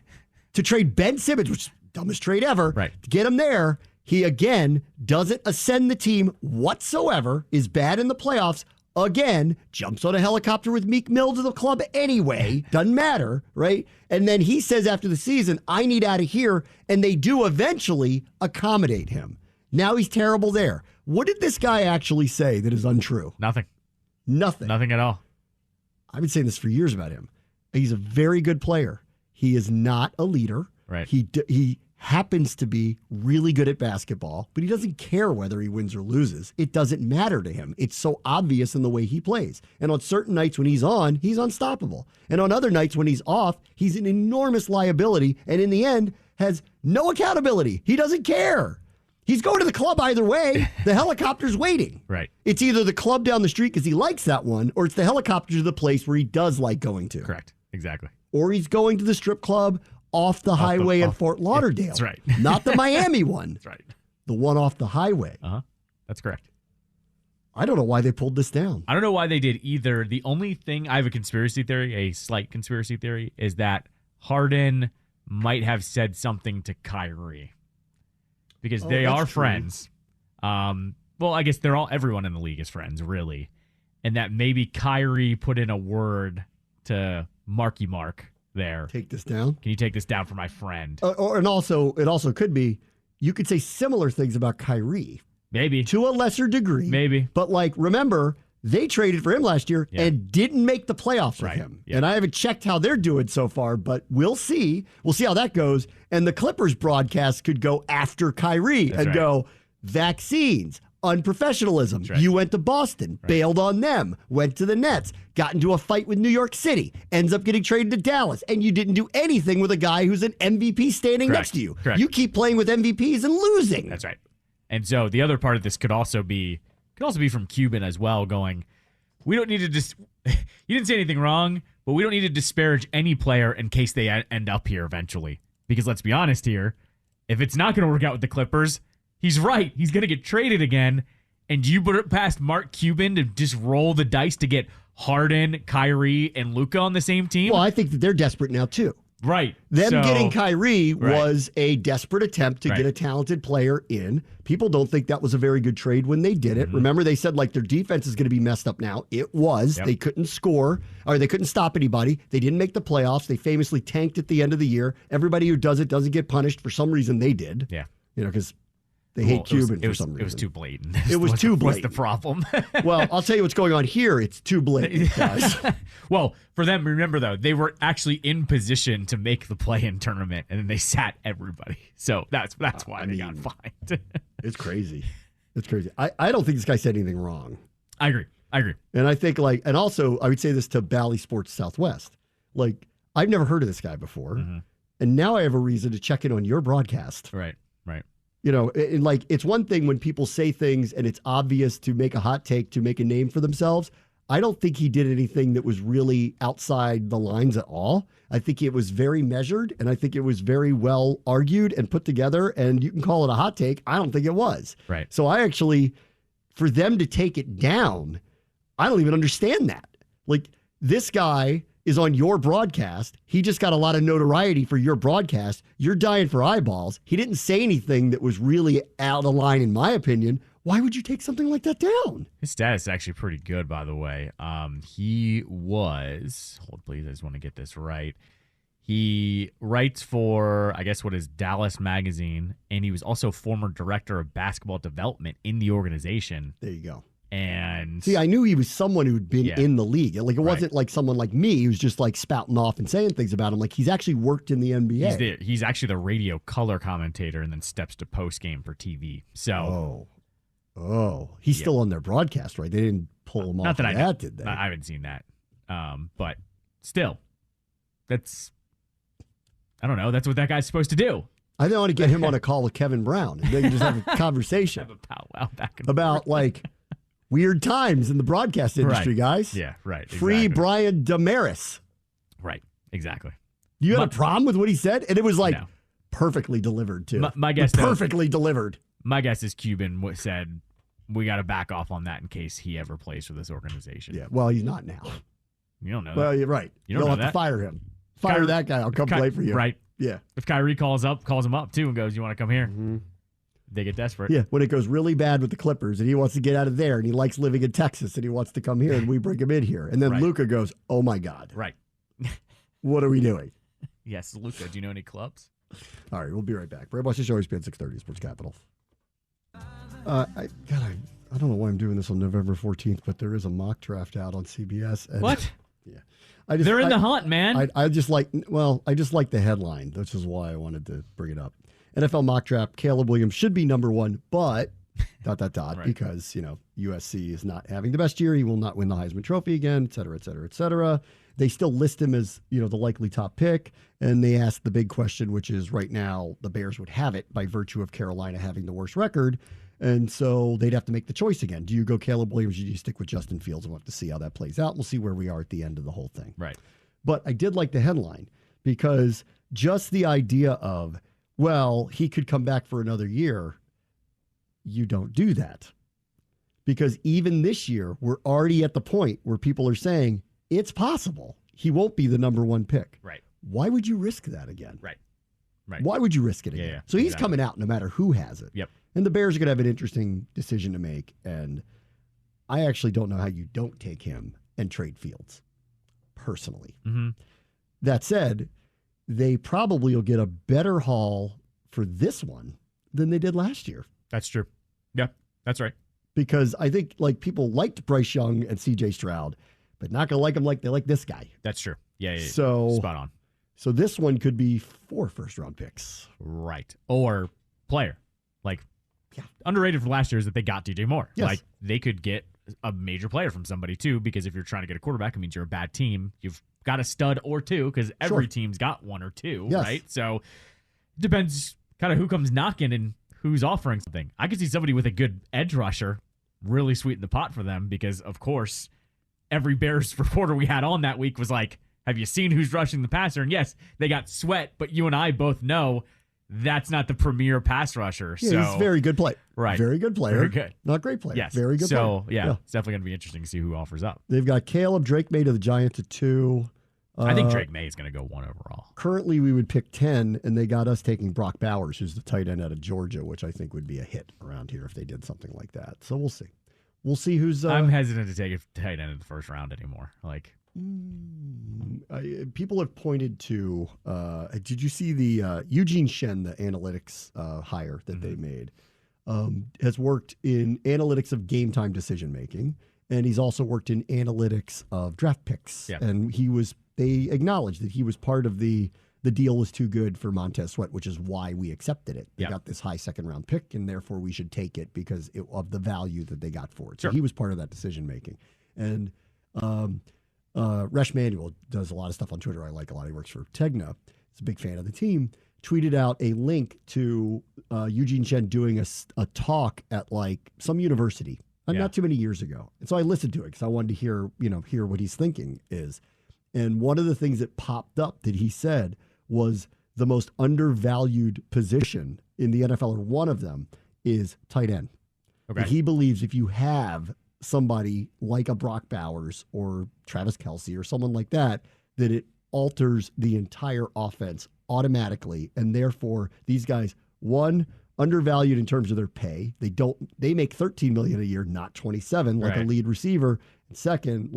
to trade Ben Simmons, which is the dumbest trade ever, Right. to get him there. He, again, doesn't ascend the team whatsoever, is bad in the playoffs, again, jumps on a helicopter with Meek Mill to the club anyway, doesn't matter, right? And then he says after the season, I need out of here, and they do eventually accommodate him. Now he's terrible there. What did this guy actually say that is untrue? Nothing. Nothing. Nothing at all. I've been saying this for years about him. He's a very good player. He is not a leader. Right. He happens to be really good at basketball, but he doesn't care whether he wins or loses. It doesn't matter to him. It's so obvious in the way he plays. And on certain nights when he's on, he's unstoppable. And on other nights when he's off, he's an enormous liability and in the end has no accountability. He doesn't care. He's going to the club either way. The helicopter's waiting. Right. It's either the club down the street because he likes that one, or it's the helicopter to the place where he does like going to. Correct. Exactly. Or he's going to the strip club off the highway in Fort Lauderdale. That's right. Not the Miami one. That's right. The one off the highway. Uh-huh. That's correct. I don't know why they pulled this down. I don't know why they did either. The only thing, I have a conspiracy theory, a slight conspiracy theory, is that Harden might have said something to Kyrie. Because they are friends. Well, I guess everyone in the league is friends, really. And that maybe Kyrie put in a word to Marky Mark there. Take this down. Can you take this down for my friend? And also, it also could be, you could say similar things about Kyrie. Maybe. To a lesser degree. Maybe. But remember, they traded for him last year and didn't make the playoffs with him. Yeah. And I haven't checked how they're doing so far, but we'll see. We'll see how that goes. And the Clippers broadcast could go after Kyrie go, vaccines, unprofessionalism. Right. You went to Boston, bailed on them, went to the Nets, got into a fight with New York City, ends up getting traded to Dallas, and you didn't do anything with a guy who's an MVP standing next to you. Correct. You keep playing with MVPs and losing. That's right. And so the other part of this could also be from Cuban as well, going, we don't need to you didn't say anything wrong, but we don't need to disparage any player in case they end up here eventually. Because let's be honest here, if it's not going to work out with the Clippers, he's right. He's going to get traded again. And you put it past Mark Cuban to just roll the dice to get Harden, Kyrie, and Luka on the same team? Well, I think that they're desperate now, too. Right. Them getting Kyrie was a desperate attempt to get a talented player in. People don't think that was a very good trade when they did it. Mm-hmm. Remember, they said their defense is going to be messed up now. It was. Yep. They couldn't score, or they couldn't stop anybody. They didn't make the playoffs. They famously tanked at the end of the year. Everybody who does it doesn't get punished. For some reason, they did. Yeah. Because they hate Cuban for some reason. It was too blatant. It was too blatant. What's the problem? Well, I'll tell you what's going on here. It's too blatant, guys. Well, for them, remember, though, they were actually in position to make the play-in tournament, and then they sat everybody. So that's why they got fined. It's crazy. It's crazy. I don't think this guy said anything wrong. I agree. And I think, and also, I would say this to Bally Sports Southwest. I've never heard of this guy before, and now I have a reason to check in on your broadcast. Right. It's one thing when people say things and it's obvious to make a hot take, to make a name for themselves. I don't think he did anything that was really outside the lines at all. I think it was very measured, and I think it was very well argued and put together, and you can call it a hot take. I don't think it was. Right. So I actually, for them to take it down, I don't even understand that. This guy is on your broadcast. He just got a lot of notoriety for your broadcast. You're dying for eyeballs. He didn't say anything that was really out of line, in my opinion. Why would you take something like that down? His status is actually pretty good, by the way. He was, hold please, I just want to get this right. He writes for, I guess, what is Dallas Magazine, and he was also former director of basketball development in the organization. There you go. And see, I knew he was someone who'd been in the league. Like, it wasn't like someone like me who's just like spouting off and saying things about him. Like, he's actually worked in the NBA. He's actually the radio color commentator and then steps to post game for TV. So, he's still on their broadcast, right? They didn't pull him off that, did they? I haven't seen that. But still, I don't know. That's what that guy's supposed to do. I don't want to get him on a call with Kevin Brown. And they can just have a conversation. Have a powwow back and about, like, weird times in the broadcast industry, guys. Yeah, right. Free Brian Damaris. Right, exactly. You had a problem with what he said? And it was, like, perfectly delivered, too. My guess, perfectly delivered. My guess is Cuban said, we got to back off on that in case he ever plays for this organization. Yeah, well, he's not now. You don't know Well, that. you're right. You'll have to fire him. Fire that guy. I'll come play for you. Right. Yeah. If Kyrie calls him up, too, and goes, you want to come here? Mm-hmm. They get desperate. Yeah, when it goes really bad with the Clippers and he wants to get out of there and he likes living in Texas and he wants to come here and we bring him in here. And then Luka goes, oh, my God. Right. What are we doing? Yes, Luka. Do you know any clubs? All right, we'll be right back. Brad Washington Show, ESPN 630, Sports Capital. I don't know why I'm doing this on November 14th, but there is a mock draft out on CBS. And what? Yeah. They're in the hunt, man. I just like the headline. This is why I wanted to bring it up. NFL mock draft, Caleb Williams should be number one, but ... right. Because, USC is not having the best year. He will not win the Heisman Trophy again, et cetera, et cetera, et cetera. They still list him as, the likely top pick. And they ask the big question, which is right now the Bears would have it by virtue of Carolina having the worst record. And so they'd have to make the choice again. Do you go Caleb Williams or do you stick with Justin Fields? We'll have to see how that plays out. We'll see where we are at the end of the whole thing. Right. But I did like the headline because just the idea of, well, he could come back for another year. You don't do that. Because even this year, we're already at the point where people are saying it's possible he won't be the number one pick. Right. Why would you risk that again? Right. Why would you risk it again? Yeah, so he's coming out no matter who has it. Yep. And the Bears are going to have an interesting decision to make. And I actually don't know how you don't take him and trade Fields, personally. Mm-hmm. That said, they probably will get a better haul for this one than they did last year. That's true. Yeah, that's right. Because I think people liked Bryce Young and CJ Stroud, but not going to like him like they like this guy. That's true. Yeah. So spot on. So this one could be 4 first-round picks. Right. Or player. Underrated for last year is that they got DJ Moore. Yes. They could get a major player from somebody, too, because if you're trying to get a quarterback, it means you're a bad team. You've got a stud or two because every team's got one or two, right? So it depends kind of who comes knocking and who's offering something. I could see somebody with a good edge rusher really sweeten the pot for them because, of course, every Bears reporter we had on that week was like, have you seen who's rushing the passer? And yes, they got Sweat, but you and I both know that's not the premier pass rusher. Yeah, so he's a very good player. Right. Very good player. Very good. Not great player. Yes. Very good player. So, yeah, it's definitely going to be interesting to see who offers up. They've got Caleb Drake May to the Giants at 2. I think Drake May is going to go 1 overall. Currently, we would pick 10, and they got us taking Brock Bowers, who's the tight end out of Georgia, which I think would be a hit around here if they did something like that. So we'll see. We'll see who's... I'm hesitant to take a tight end in the first round anymore. People have pointed to... did you see the Eugene Shen, the analytics hire that they made, has worked in analytics of game time decision-making, and he's also worked in analytics of draft picks. Yeah. And they acknowledged that he was part of the deal was too good for Montez Sweat, which is why we accepted it. They got this high second-round pick, and therefore we should take it because of the value that they got for it. So he was part of that decision-making. And Resh Manuel does a lot of stuff on Twitter I like a lot. He works for Tegna. He's a big fan of the team. Tweeted out a link to Eugene Shen doing a talk at some university not too many years ago. And so I listened to it because I wanted to hear what he's thinking is. And one of the things that popped up that he said was the most undervalued position in the NFL, or one of them, is tight end. Okay. And he believes if you have somebody like a Brock Bowers or Travis Kelce or someone like that, that it alters the entire offense automatically. And therefore, these guys, one, undervalued in terms of their pay. They make $13 million a year, not 27 like a lead receiver. And second,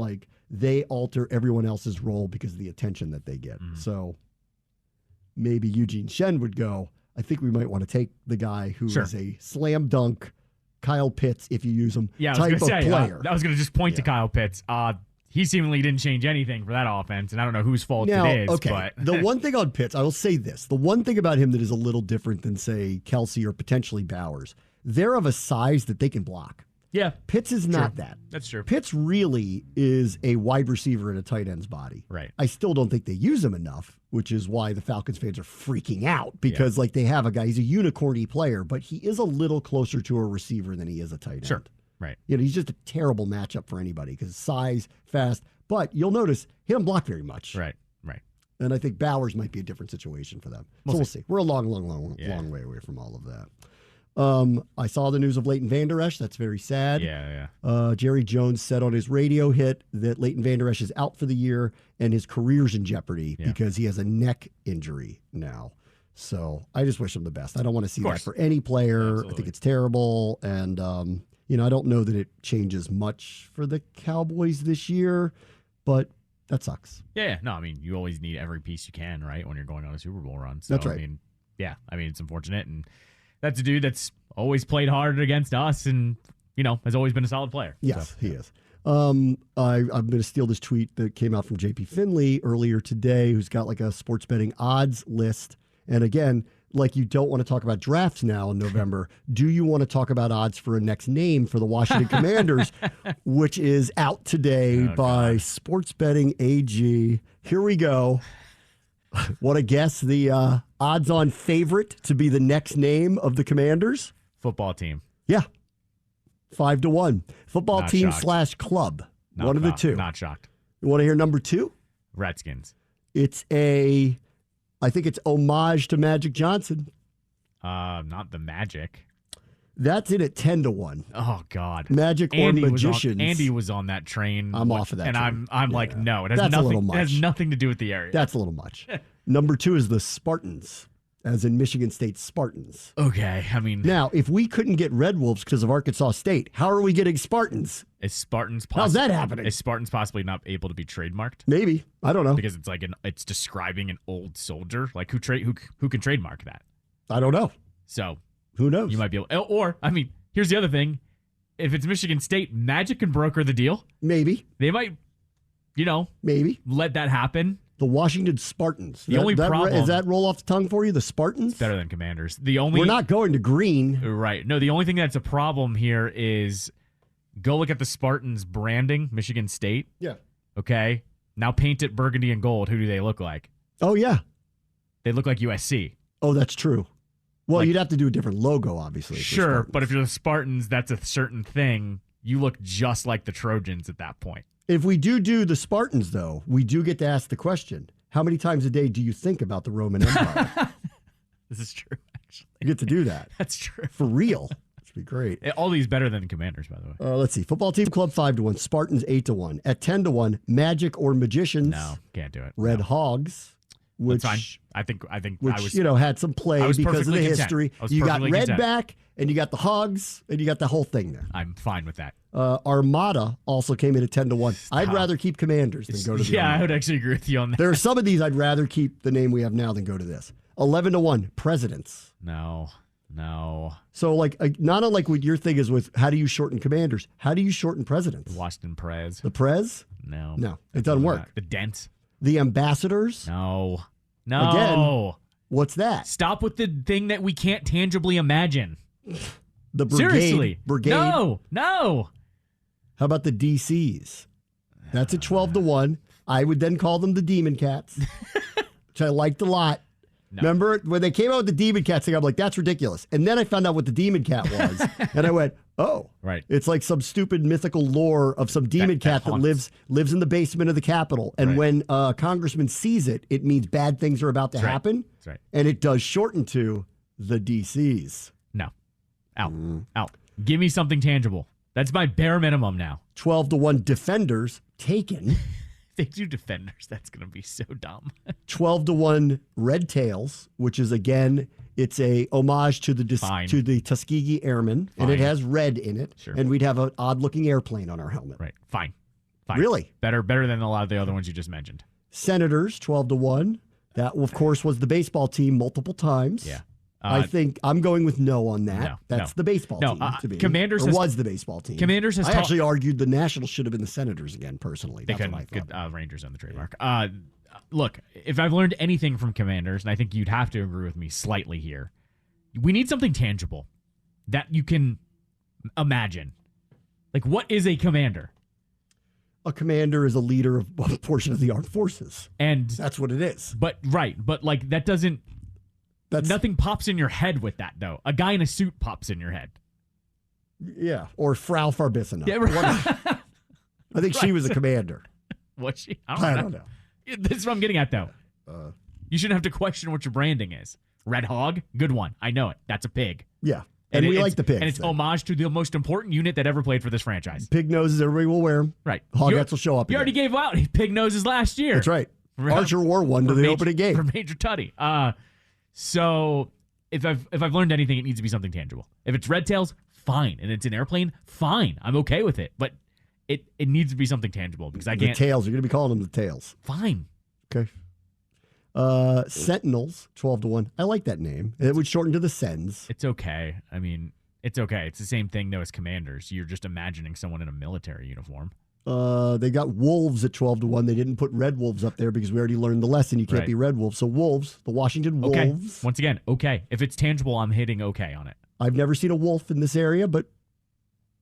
they alter everyone else's role because of the attention that they get. So maybe Eugene Shen would go, I think we might want to take the guy who is a slam dunk Kyle Pitts, if you use him, Yeah, type of player. I was going to just point to Kyle Pitts. He seemingly didn't change anything for that offense, and I don't know whose fault it is. Okay. But The one thing on Pitts, I will say this. The one thing about him that is a little different than, say, Kelsey or potentially Bowers, they're of a size that they can block. yeah, Pitts is not that. that's true. Pitts really is a wide receiver in a tight end's body. Right. I still don't think they use him enough, which is why the Falcons fans are freaking out because like they have a guy, he's a unicorny player, but he is a little closer to a receiver than he is a tight end. Sure. Right. You know, he's just a terrible matchup for anybody because size, fast, but you'll notice he doesn't block very much. Right. And I think Bowers might be a different situation for them. So we'll see. We're a long way away from all of that. I saw the news of Leighton Vander Esch. That's very sad. Yeah. Jerry Jones said on his radio hit that Leighton Vander Esch is out for the year and his career's in jeopardy because he has a neck injury now. So I just wish him the best. I don't want to see that for any player. Absolutely. I think it's terrible. And, I don't know that it changes much for the Cowboys this year, but that sucks. Yeah. No, I mean, you always need every piece you can, right, when you're going on a Super Bowl run. So, That's right. I mean, it's unfortunate. And that's a dude that's always played hard against us and, has always been a solid player. Yes, he is. I'm going to steal this tweet that came out from JP Finley earlier today, who's got like a sports betting odds list. And again, like you don't want to talk about drafts now in November. Do you want to talk about odds for a next name for the Washington Commanders, which is out today by Sports Betting AG. Here we go. Want to guess the odds-on favorite to be the next name of the Commanders? Football team. Yeah. 5-1. Football Not team shocked. / club. One of the two. Not shocked. You want to hear number 2? Redskins. I think it's homage to Magic Johnson. Not the Magic. That's it at 10-1. Oh God. Magic or Magicians. Andy was on that train. I'm off of that and train. I'm like, no, it has That's a little nothing. much. It has nothing to do with the area. That's a little much. Number 2 is the Spartans, as in Michigan State Spartans. Okay, I mean, Now, if we couldn't get Red Wolves because of Arkansas State, how are we getting Spartans? is Spartans? How's that happening? Is Spartans possibly not able to be trademarked? Maybe. I don't know. Because it's like it's describing an old soldier. Like who can trademark that? I don't know. So who knows? you might be able. Or I mean, here's the other thing: if it's Michigan State, Magic can broker the deal. Maybe. They might, maybe let that happen. The Washington Spartans. The only problem is that roll off the tongue for you. The Spartans. It's better than Commanders. We're not going to green. Right. No, the only thing that's a problem here is go look at the Spartans branding, Michigan State. Yeah. Okay. Now paint it burgundy and gold. Who do they look like? Oh yeah. They look like USC. Oh, that's true. Well, you'd have to do a different logo, obviously. Sure, but if you're the Spartans, that's a certain thing. You look just like the Trojans at that point. If we do the Spartans, though, we do get to ask the question, how many times a day do you think about the Roman Empire? This is true, actually. You get to do that. That's true. For real. That'd be great. All these better than Commanders, by the way. Let's see. Football team club 5-1. Spartans 8-1. At 10-1, Magic or Magicians. No, can't do it. Red Hogs. Which, that's fine. I think which I was, had some play because of the perfectly content. history. I was You got perfectly Red content. back, and you got the Hogs, and you got the whole thing there. I'm fine with that. Armada also came in at 10-1. I'd rather keep Commanders than go to the Yeah, Armada. I would actually agree with you on that. There are some of these I'd rather keep the name we have now than go to this. 11-1, Presidents. No. So, not unlike what your thing is with how do you shorten Commanders? How do you shorten Presidents? Washington Prez. The Prez? No. No, it doesn't work. The Dent. The Ambassadors? No. Again, what's that? Stop with the thing that we can't tangibly imagine. The Brigade. Seriously. Brigade. No. How about the DCs? That's at 12-1. I would then call them the Demon Cats, which I liked a lot. No. Remember when they came out with the Demon Cats thing? I'm like, that's ridiculous. And then I found out what the Demon Cat was, and I went, oh, right. It's like some stupid mythical lore of some demon cat that lives in the basement of the Capitol. And when a congressman sees it, it means bad things are about to happen. That's right. And it does shorten to the DCs. No. Out. Give me something tangible. That's my bare minimum now. 12-1 Defenders taken. They do Defenders. That's going to be so dumb. 12-1 Red Tails, which is, again, it's a homage to the Tuskegee Airmen, and it has red in it. Sure. And we'd have an odd-looking airplane on our helmet. Right. Fine. Really? Better than a lot of the other ones you just mentioned. Senators, 12-1. That, of course, was the baseball team multiple times. Yeah. I think I'm going with no on that. No, That's the baseball team to me. Commanders was the baseball team. Commanders has I actually argued the Nationals should have been the Senators again, personally. That's what I thought. Good, Rangers on the trademark. Look, if I've learned anything from Commanders, and I think you'd have to agree with me slightly here, we need something tangible that you can imagine. Like, what is a commander? A commander is a leader of a portion of the armed forces. And that's what it is. But like that doesn't... Nothing pops in your head with that, though. A guy in a suit pops in your head. Yeah, or Frau Farbissina. Yeah, right. I think she was a commander. Was she? I don't know. This is what I'm getting at, though. You shouldn't have to question what your branding is. Red Hog, good one. I know it. That's a pig. Yeah, and we like the pigs. And it's homage to the most important unit that ever played for this franchise. Pig noses, everybody will wear them. Right. Hogettes will show up. You already gave out pig noses last year. That's right. Archer wore one to the opening game. For Major Tutty. So if I've learned anything, it needs to be something tangible. If it's red tails, fine. And it's an airplane, fine. I'm okay with it. But it needs to be something tangible because I can't. The tails. You're going to be calling them the tails. Fine. Okay. Sentinels, 12-1. I like that name. It would shorten to the Sens. It's okay. I mean, it's okay. It's the same thing, though, as Commanders. You're just imagining someone in a military uniform. They got Wolves at 12-1. They didn't put Red Wolves up there because we already learned the lesson. You can't be Red Wolves. So Wolves, the Washington Wolves. Okay. Once again, okay. If it's tangible, I'm hitting okay on it. I've never seen a wolf in this area, but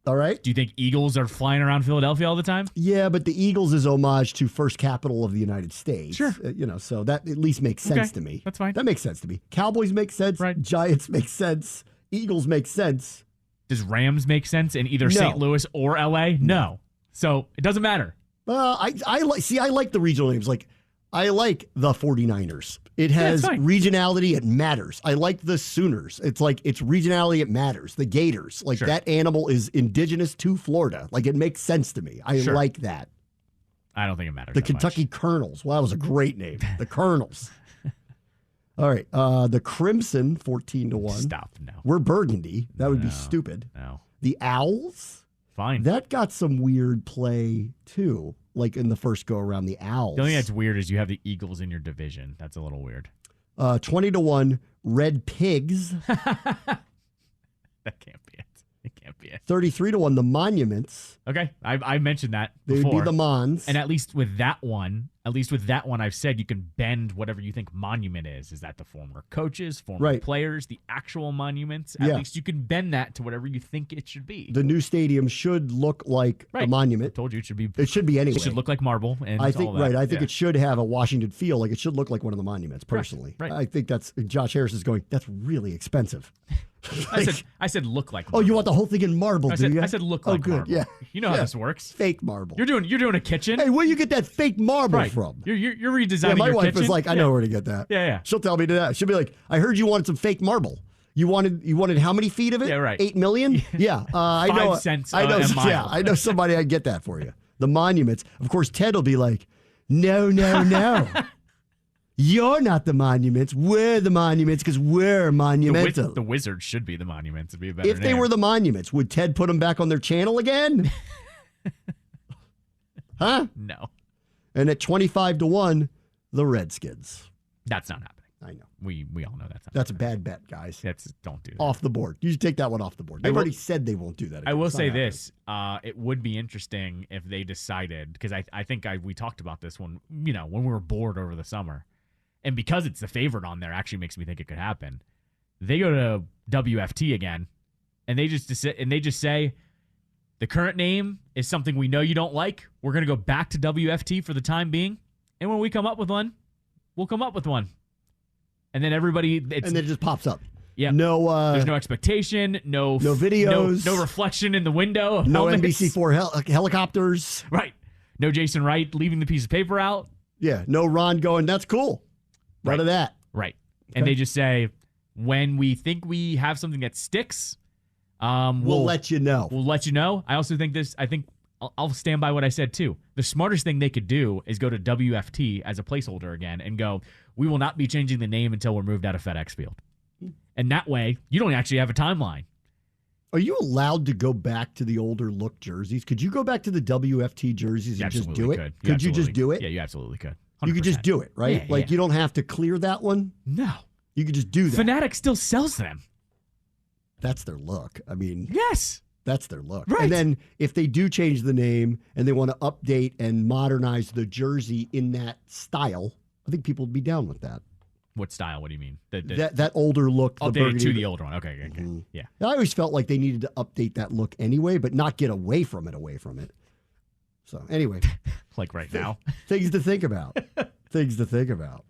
all right. Do you think eagles are flying around Philadelphia all the time? Yeah, but the Eagles is homage to first capital of the United States. Sure. So that at least makes sense to me. That's fine. That makes sense to me. Cowboys make sense. Right. Giants make sense. Eagles make sense. Does Rams make sense in either St. Louis or L.A.? No. So it doesn't matter. I like the regional names. Like, I like the 49ers. It has regionality. It matters. I like the Sooners. It's like it's regionality. It matters. The Gators. Like that animal is indigenous to Florida. Like it makes sense to me. I like that. I don't think it matters. The Kentucky Colonels. Well, that was a great name. The Colonels. All right. The Crimson, 14-1. Stop. No. We're Burgundy. That would be stupid. No. The Owls. Fine. That got some weird play, too, like in the first go-around, the Owls. The only thing that's weird is you have the Eagles in your division. That's a little weird. 20-1, Red Pigs. That can't be it. It can't be it. 33-1, the Monuments. Okay, I mentioned that They before. would be the Mons. And at least with that one, I've said you can bend whatever you think monument is. Is that the former coaches, former players, the actual monuments? At least you can bend that to whatever you think it should be. The new stadium should look like a monument. I told you it should be. It should be anyway. It should look like marble. And I think all that. I think it should have a Washington feel. Like it should look like one of the monuments. Personally, right. I think that's Josh Harris is going. That's really expensive. I said look like marble. Oh, you want the whole thing in marble, do you? I said look like good. marble. Yeah. You know how this works. Fake marble. You're doing a kitchen. Hey, where you get that fake marble from? You're redesigning my your wife kitchen. was like, I know where to get that. Yeah. She'll tell me that. She'll be like, I heard you wanted some fake marble. You wanted how many feet of it? Yeah, right. 8 million? Yeah. I know. 5 cents. I know. A mile. Yeah, I know somebody. I'd get that for you. The monuments. Of course, Ted will be like, no. You're not the monuments. We're the monuments because we're monumental. The Wizards should be the monuments. It'd be a better If they name. were the monuments, would Ted put them back on their channel again? Huh? No. And at 25-1, the Redskins. That's not happening. I know. We all know that's not That's a bad bet, guys. Don't do that. Off the board. You should take that one off the board. They've already said they won't do that again. I will It's not say happening. this. It would be interesting if they decided, because I think we talked about this when we were bored over the summer. And because it's the favorite on there actually makes me think it could happen. They go to WFT again, and they just say, the current name is something we know you don't like. We're going to go back to WFT for the time being. And when we come up with one, we'll come up with one. And then everybody... and then it just pops up. Yeah. No. There's no expectation, no videos. no reflection in the window of no helmets. NBC4 helicopters. Right. No Jason Wright leaving the piece of paper out. Yeah. No Ron going, that's cool. None of that. Right. Okay. And they just say, when we think we have something that sticks, we'll let you know. We'll let you know. I also think I'll stand by what I said too. The smartest thing they could do is go to WFT as a placeholder again and go, we will not be changing the name until we're moved out of FedEx Field. And that way, you don't actually have a timeline. Are you allowed to go back to the older look jerseys? Could you go back to the WFT jerseys and just do it? Could you just do it? Yeah, you absolutely could. 100%. You could just do it, right? You don't have to clear that one? No. You could just do that. Fanatic still sells them. That's their look. I mean, Yes. that's their look. Right. And then if they do change the name and they want to update and modernize the jersey in that style, I think people would be down with that. What style? What do you mean? That older look. The updated burgundy- to the older one. Okay. Mm-hmm. Yeah. I always felt like they needed to update that look anyway, but not get away from it. So anyway, Like right now. things to think about. Things to think about.